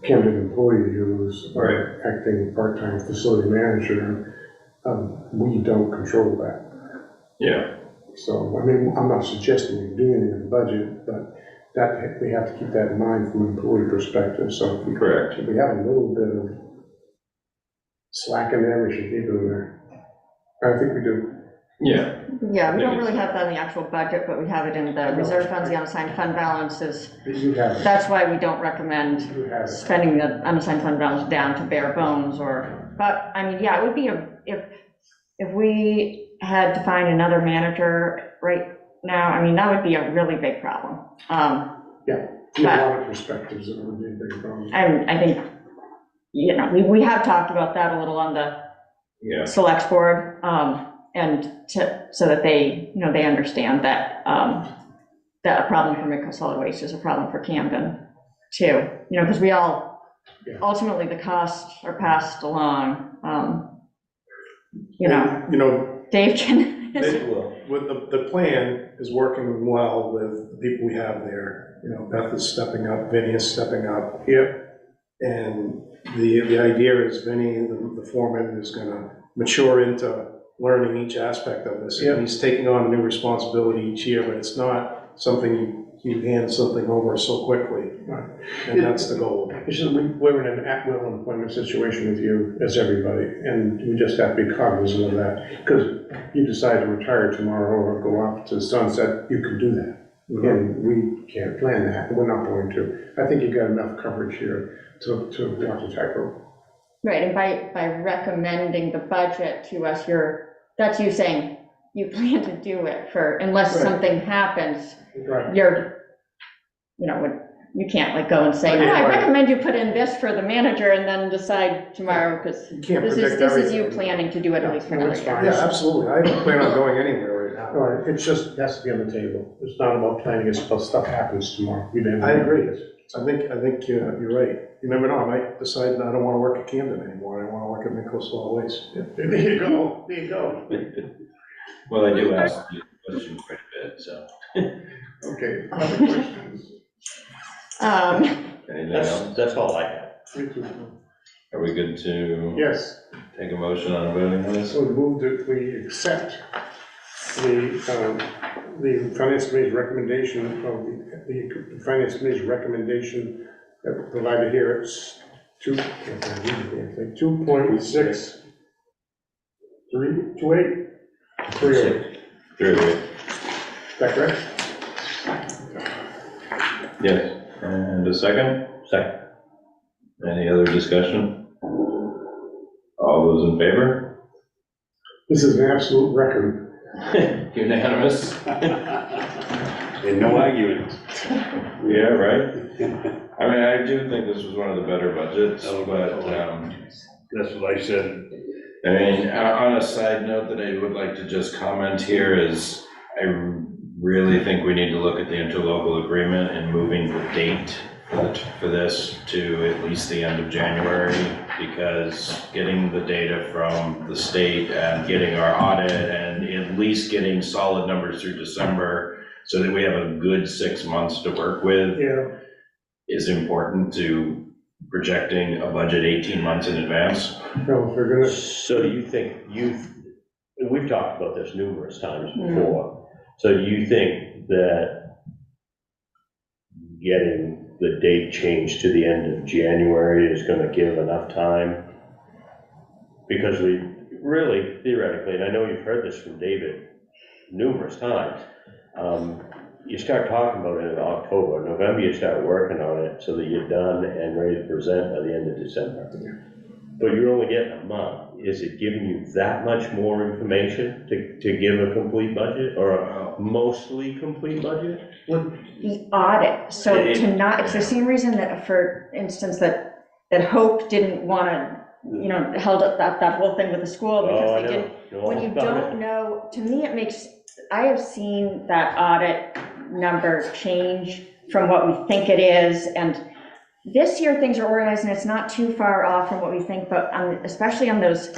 Camden employee who's Right. acting part-time facility manager. We don't control that. Yeah. So, I mean, I'm not suggesting we do anything in the budget, but that, we have to keep that in mind from an employee perspective. So if Correct. we have a little bit of slack in there, we should keep it in there. I think we do. Yeah. yeah, we don't really have that in the actual budget, but we have it in the reserve funds, the unassigned fund balances. You have it. That's why we don't recommend You have it. spending the unassigned fund balance down to bare bones but, I mean, yeah, it would be, if we had to find another manager right now, I mean, that would be a really big problem. From a lot of perspectives, it would be a big problem. And I think, you know, we have talked about that a little on the Yeah. selects board, so that they, you know, they understand that, that a problem for Midco Solid Waste is a problem for Camden too, you know, because we all, ultimately, the costs are passed along, you know, Dave can. With the plan is working well with the people we have there. You know, Beth is stepping up, Vinny is stepping up. Yep. And the idea is Vinny, the foreman, is gonna mature into learning each aspect of this. Yep. And he's taking on a new responsibility each year, but it's not something you hand something over so quickly. Right. And that's the goal. It's just, we're in an at-will employment situation with you, as everybody, and we just have to be cognizant of that. Because you decide to retire tomorrow or go off to sunset, you can do that. And we can't plan that, we're not going to. I think you've got enough coverage here to walk the tightrope. Right, and by recommending the budget to us, that's you saying you plan to do it unless Right. something happens, Right. you can't like go and say, Oh, oh, yeah, I right. recommend you put in this for the manager and then decide tomorrow, because You can't this predict is you everything. planning to do it at least for another That's year. fine. Yeah, absolutely. I don't plan on going anywhere right now. Right, it's just, it has to be on the table. It's not about planning, it's about stuff happens tomorrow. I agree. I think you're right. You never know, I might decide I don't want to work at Camden anymore. I want to work at Midco Solid Waste. There you go, there you go. Well, I do ask you questions quite a bit, so. Okay, other questions? Anything else? That's all I have. Are we good to Yes, take a motion on voting on this? so we move that we accept the finance committee's recommendation the finance committee's recommendation that provided here. It's 2.6, 28? 38. Through. Is that correct? Yes. And a second? Second. Any other discussion? All those in favor? This is an absolute record. Unanimous? And no argument. Yeah, right? I mean, I do think this was one of the better budgets, but, That's what I said. I mean, on a side note that I would like to just comment here is, I really think we need to look at the interlocal agreement and moving the date for this to at least the end of January, because getting the data from the state and getting our audit and at least getting solid numbers through December so that we have a good 6 months to work with Yeah, is important to projecting a budget 18 months in advance. no, if we're gonna, So you think we've talked about this numerous times before, so you think that getting the date changed to the end of January is gonna give enough time? Because we really theoretically, and I know you've heard this from David numerous times, you start talking about it in October, November you start working on it so that you're done and ready to present by the end of December. But you're only getting a month. Is it giving you that much more information to give a complete budget or a mostly complete budget? The audit, so to not, it's the same reason that, for instance, that Hope didn't want to, held up that whole thing with the school because they didn't. When you don't know, to me, it makes, I have seen that audit number change from what we think it is, and this year things are organized and it's not too far off from what we think, but especially on those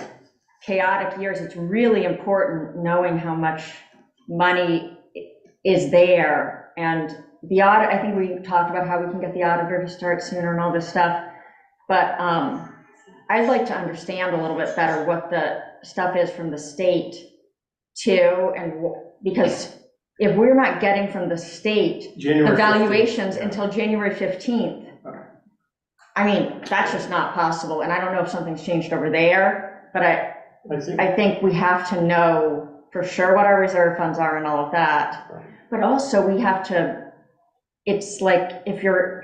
chaotic years, it's really important knowing how much money is there. And the audit, I think we talked about how we can get the auditor to start sooner and all this stuff, but I'd like to understand a little bit better what the stuff is from the state too, and because if we're not getting from the state January 15th. evaluations until January 15th, I mean, that's just not possible, and I don't know if something's changed over there, but I think we have to know for sure what our reserve funds are and all of that. But also we have to, it's like if you're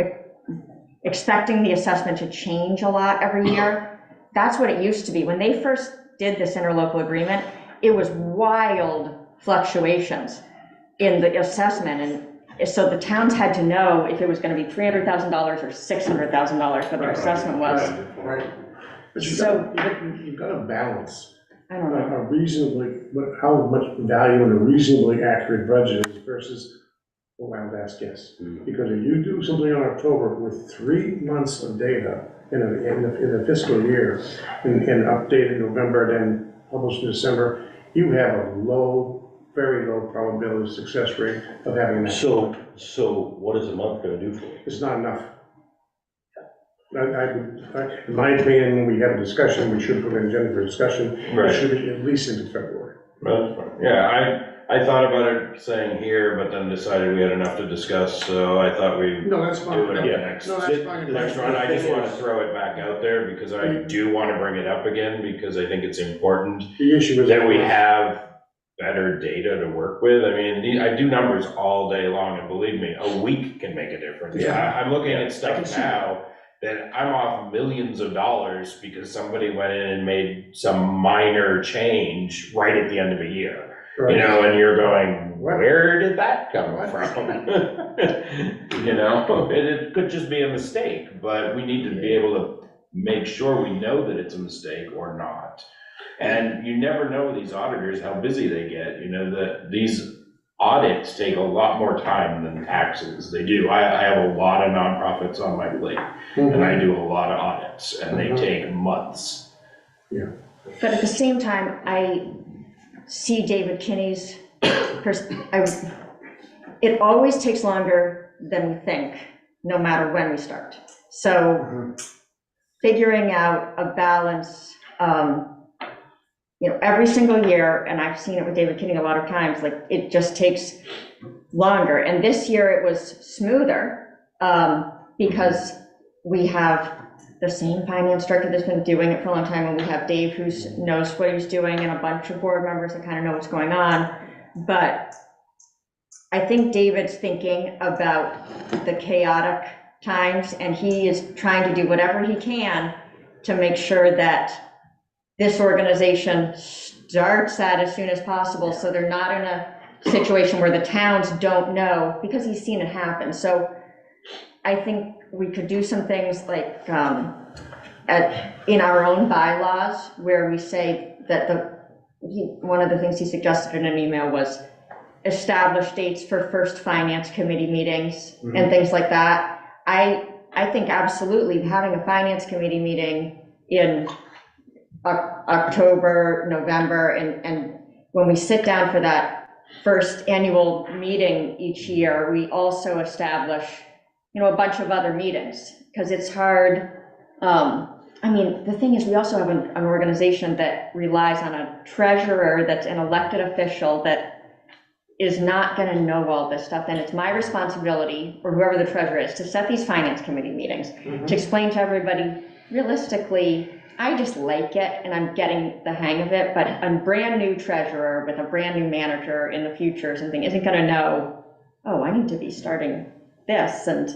expecting the assessment to change a lot every year, that's what it used to be. When they first did this interlocal agreement, it was wild fluctuations in the assessment, and so the towns had to know if it was going to be $300,000 or $600,000 what their assessment was. right, but So- you've got to balance I don't know. a reasonably, how much value in a reasonably accurate budget is versus a wild ass guess. Because if you do something in October with 3 months of data in a fiscal year, and update in November, then published in December, you have a very low probability of success rate of having that. So what is a month gonna do for you? It's not enough. In my opinion, when we have a discussion, we should put an agenda for discussion. Right. It should be at least into February. Yeah, I thought about it saying here, but then decided we had enough to discuss, so I thought we'd No, that's fine. do it at the next. No, that's fine. The next run, I just want to throw it back out there because I do want to bring it up again because I think it's important The issue is that we have better data to work with. I mean, I do numbers all day long, and believe me, a week can make a difference. Yeah. I'm looking at I can stuff see now that I'm off millions of dollars because somebody went in and made some minor change right at the end of a year. Right. And you're going, What? where did that come What? from? It could just be a mistake, but we need to be able to make sure we know that it's a mistake or not. And you never know with these auditors how busy they get, that these audits take a lot more time than taxes. They do. I have a lot of nonprofits on my plate, and I do a lot of audits, and they take months. But at the same time, I see David Kinney's, it always takes longer than we think, no matter when we start. So figuring out a balance, every single year, and I've seen it with David Kinney a lot of times, like it just takes longer. And this year it was smoother because we have the same finance director that's been doing it for a long time, and we have Dave who knows what he's doing, and a bunch of board members that kind of know what's going on. But I think David's thinking about the chaotic times, and he is trying to do whatever he can to make sure that this organization starts that as soon as possible, so they're not in a situation where the towns don't know, because he's seen it happen. So I think we could do some things like in our own bylaws where we say that one of the things he suggested in an email was establish dates for first finance committee meetings and things like that. I I think absolutely having a finance committee meeting in October, November, and when we sit down for that first annual meeting each year, we also establish, a bunch of other meetings, because it's hard. I mean, the thing is, we also have an organization that relies on a treasurer that's an elected official that is not gonna know all this stuff, and it's my responsibility, or whoever the treasurer is, to set these finance committee meetings, to explain to everybody, realistically, I just like it, and I'm getting the hang of it, but a brand new treasurer with a brand new manager in the future or something isn't gonna know, oh, I need to be starting this, and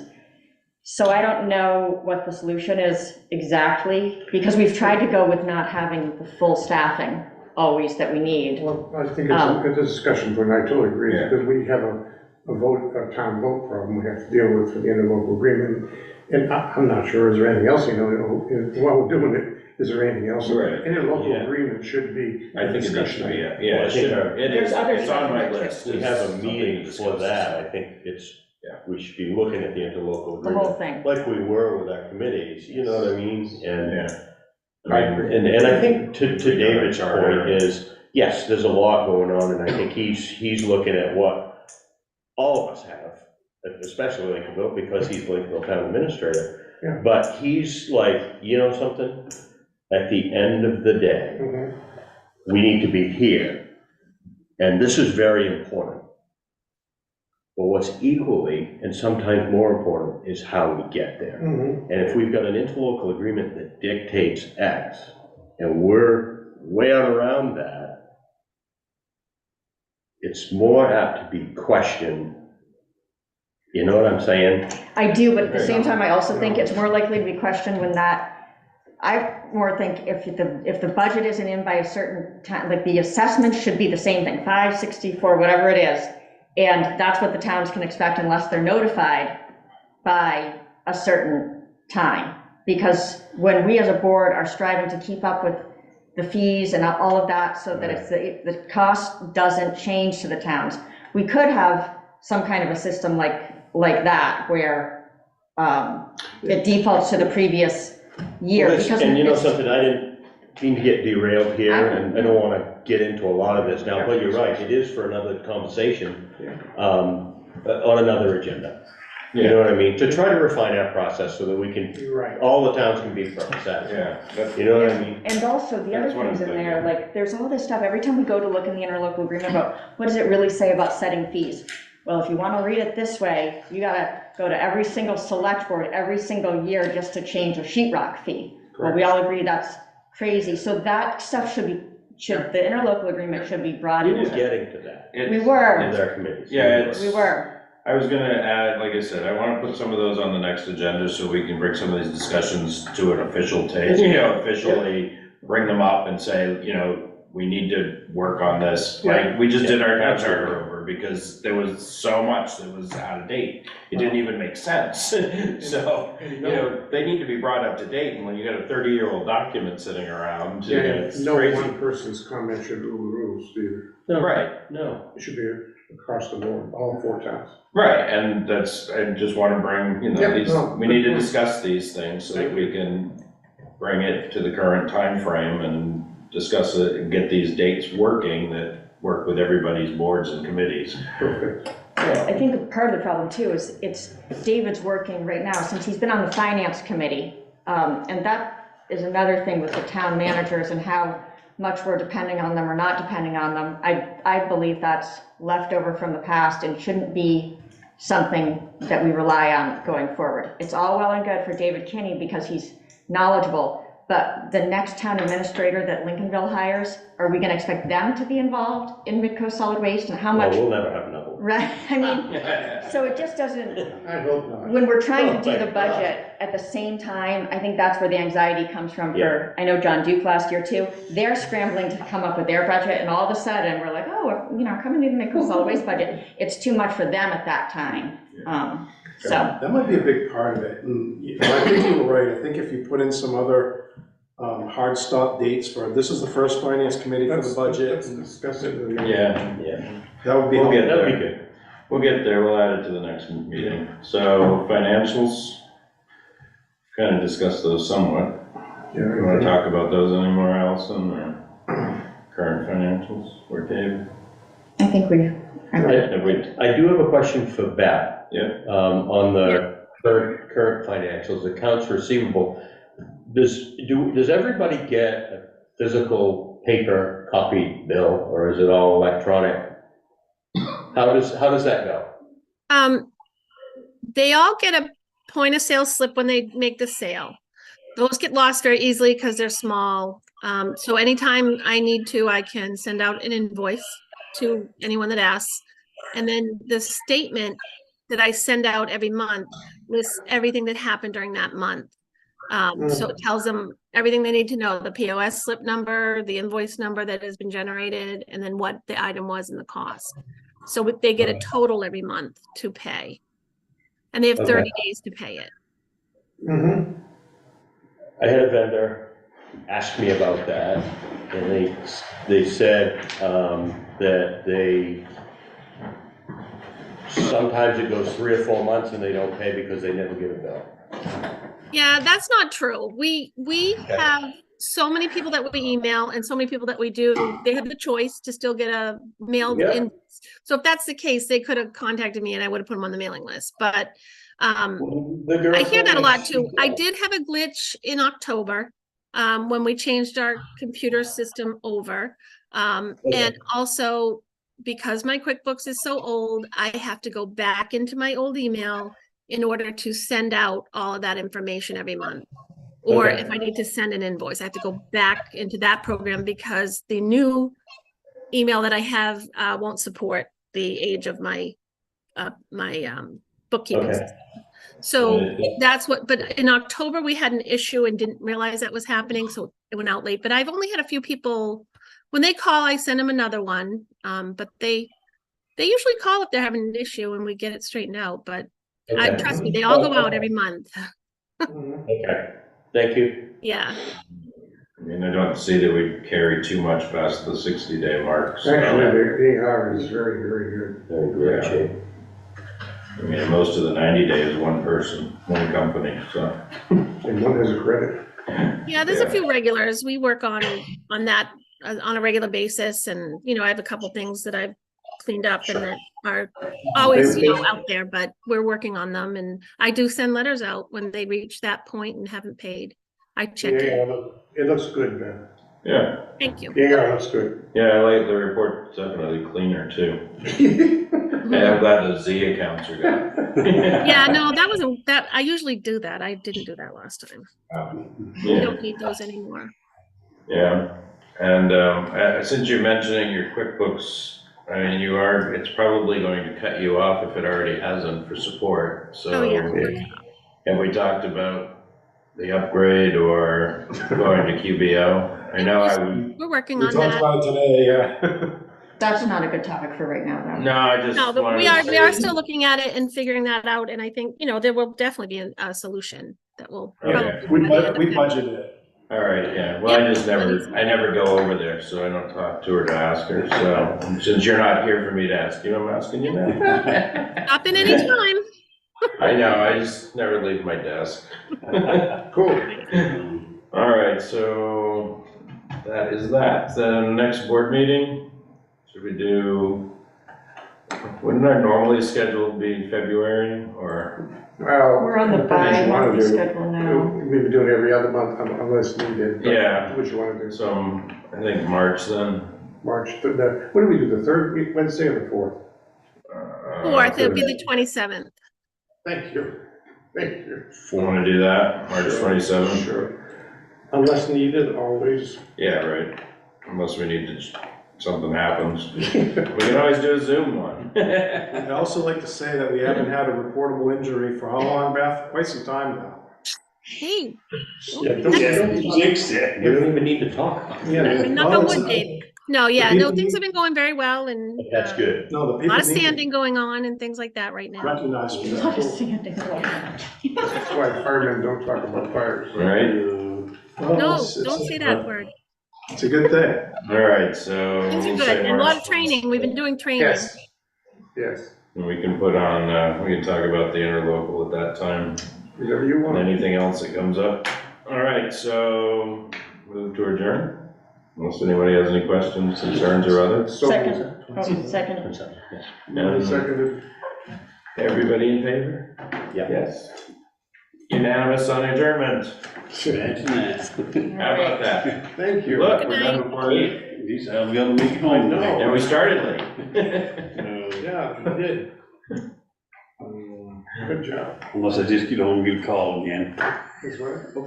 so I don't know what the solution is exactly, because we've tried to go with not having the full staffing always that we need. Well, I think it's a discussion point, I totally agree, Yeah. because we have a town vote problem we have to deal with for the interlocal agreement. And I'm not sure, is there anything else, while we're doing it, is there anything else? Right. Interlocal agreement should be. I think it needs to be, yeah, Well, I it think should, our- it is, There's other it's on my stuff. list. We It's have a something meeting to for discuss. that, I think we should be looking at the interlocal The whole agreement, thing. like we were with our committees, you know what I mean? And, Yeah. and I think to David's point is, yes, there's a lot going on, and I think he's looking at what all of us have, especially Lincolnville, because he's Lincolnville Town Administrator. Yeah. But he's like, you know something? At the end of the day, Mhm. we need to be here, and this is very important. But what's equally, and sometimes more important, is how we get there. Mhm. And if we've got an interlocal agreement that dictates X, and we're way out around that, it's more apt to be questioned. You know what I'm saying? I do, but at the same time, I also think it's more likely to be questioned when I more think if the budget isn't in by a certain time, like the assessment should be the same thing, 564, whatever it is. And that's what the towns can expect unless they're notified by a certain time. Because when we as a board are striving to keep up with the fees and all of that, so that it's the cost doesn't change to the towns, we could have some kind of a system like that, where it defaults to the previous year. Well, Because and you know it's- something, I didn't mean to get derailed here, and I don't want to get into a lot of this now, but you're right, it is for another conversation, on another agenda. You know what I mean? To try to refine our process so that we can, You're right. all the towns can be satisfied. Yeah, that's, You know what I mean? And also, the other That's what I'm things in there, thinking. like, there's all this stuff, every time we go to look in the interlocal agreement about, what does it really say about setting fees? Well, if you want to read it this way, you gotta go to every single select board every single year just to change a sheetrock fee. Well, we all agree that's crazy, so that stuff the interlocal agreement should be brought We were into. getting to that We it's, were, with our committees. Yeah, it's- we were. I was gonna add, like I said, I wanna put some of those on the next agenda so we can bring some of these discussions to an official officially bring them up and say, we need to work on this. Like, we just did our town charter over because there was so much that was out of date. It didn't even make sense. So, they need to be brought up to date, and when you got a 30-year-old document sitting around, it's No crazy. one person's comment should rule the rules, either. No, Right. no. It should be across the board, all 4 towns. Right, and I just wanna bring, Yep, no, we need to good point. discuss these things so that we can bring it to the current time frame and discuss it and get these dates working that work with everybody's boards and committees. Perfect. I think part of the problem too is David's working right now, since he's been on the finance committee, and that is another thing with the town managers and how much we're depending on them or not depending on them. I believe that's leftover from the past and shouldn't be something that we rely on going forward. It's all well and good for David Kinney because he's knowledgeable, but the next town administrator that Lincolnville hires, are we gonna expect them to be involved in Midco Solid Waste, and how Well, much? we'll never have another one. Right, I mean, so it just doesn't, I hope not. when we're trying to do Oh, the my budget at the same time, I think that's where the anxiety comes from Yeah. I know John Duke last year too. They're scrambling to come up with their budget, and all of a sudden, we're like, oh, we're coming to the Midco Solid Waste budget. It's too much for them at that time. So, That might be a big part of it, and I think you were right, I think if you put in some other hard stop dates for, this is the first finance committee for the budget, Let's discuss it. in the- Yeah, that would be we'll get helpful. That'd be there. good. We'll get there, we'll add it to the next meeting. So financials, kind of discussed those somewhat. Yeah, You want to talk about those anymore, Allison, or current financials, or Dave? I think we've, I do have a question for Beth. Yeah. On the current financials, accounts receivable. Does everybody get a physical paper copy bill, or is it all electronic? How does that go? They all get a point of sale slip when they make the sale. Those get lost very easily because they're small. So anytime I need to, I can send out an invoice to anyone that asks. And then the statement that I send out every month lists everything that happened during that month. So it tells them everything they need to know, the POS slip number, the invoice number that has been generated, and then what the item was and the cost. So they get a total every month to pay. And they have 30 days to pay it. Mm-hmm. I had a vendor ask me about that, and they said that sometimes it goes 3 or 4 months and they don't pay because they never get a bill. Yeah, that's not true. We have so many people that we email and so many people that we do, they have the choice to still get a mailed in. So if that's the case, they could have contacted me and I would have put them on the mailing list. But I hear that a lot too. I did have a glitch in October when we changed our computer system over. And also because my QuickBooks is so old, I have to go back into my old email in order to send out all of that information every month. Or if I need to send an invoice, I have to go back into that program because the new email that I have won't support the age of my bookkeeping system. So that's what, but in October we had an issue and didn't realize that was happening, so it went out late. But I've only had a few people, when they call, I send them another one. But they usually call if they're having an issue and we get it straightened out. But trust me, they all go out every month. Okay, thank you. Yeah. I mean, I don't see that we carry too much past the 60-day mark. So. Actually, the AR is very, very good. Very great shape. I mean, most of the 90 days, one person, one company, so. And one has a credit. Yeah, there's a few regulars. We work on that on a regular basis. And, I have a couple things that I've cleaned up and that are always, out there, but we're working on them. And I do send letters out when they reach that point and haven't paid. I check it. It looks good, man. Yeah. Thank you. Yeah, it looks good. Yeah, I like the report, definitely cleaner too. And I'm glad the Z accounts are gone. Yeah, no, that wasn't that. I usually do that. I didn't do that last time. We don't need those anymore. Yeah, and since you're mentioning your QuickBooks, I mean, it's probably going to cut you off if it already hasn't for support. So have we talked about the upgrade or going to QBO? I know we're working on We talked that. about it today, yeah. that's not a good topic for right now, though. No, I just No, but wanted we to are say- still looking at it and figuring that out. And I think, there will definitely be a solution that will. Okay. We budgeted it. All right, yeah, well, I never go over there, so I don't talk to her to ask her, so since you're not here for me to ask you, I'm asking you now. Stop in any time. I know, I just never leave my desk. Cool. All right, so that is that. Then next board meeting, should we do, wouldn't our normally scheduled be February or? Well, We're on the bi-monthly schedule now. We've been doing every other month unless needed. Yeah. What you want to do? So, I think March then. March, what do we do, the third week, Wednesday or the fourth? Fourth, it'll be the 27th. Thank you. Thank you. Want to do that, March 27th? Sure. Unless needed, always. Yeah, right. Unless we need to, something happens. We can always do a Zoom one. I'd also like to say that we haven't had a reportable injury for how long, Beth? Quite some time now. Hey, Yeah, don't jinx it. We don't even need to talk. Yeah. knock on wood, Dave. No, things have been going very well and That's good. No, the a people lot of need to standing going on and things like that right now. recognize me. A lot of standing. That's why firemen don't talk about fires. Right? No, don't say that word. It's a good thing. All right, so. Things are we'll good say and a lot March of training. We've been doing training. Yes. And we can put on, we can talk about the interlocal at that time. Whatever you want. Anything else that comes up? All right, so move to adjourn. Unless anybody has any questions, concerns, or others. Second, second. And Seconded. everybody in favor? Yeah. Yes. Unanimous on adjournment. Imagine that. How about that? Thank you. Look, we're done before eight, These, we gotta make it I home. know. and we started late. Yeah, you did. Good job. Unless I just get home and get a call again. That's right. Hopefully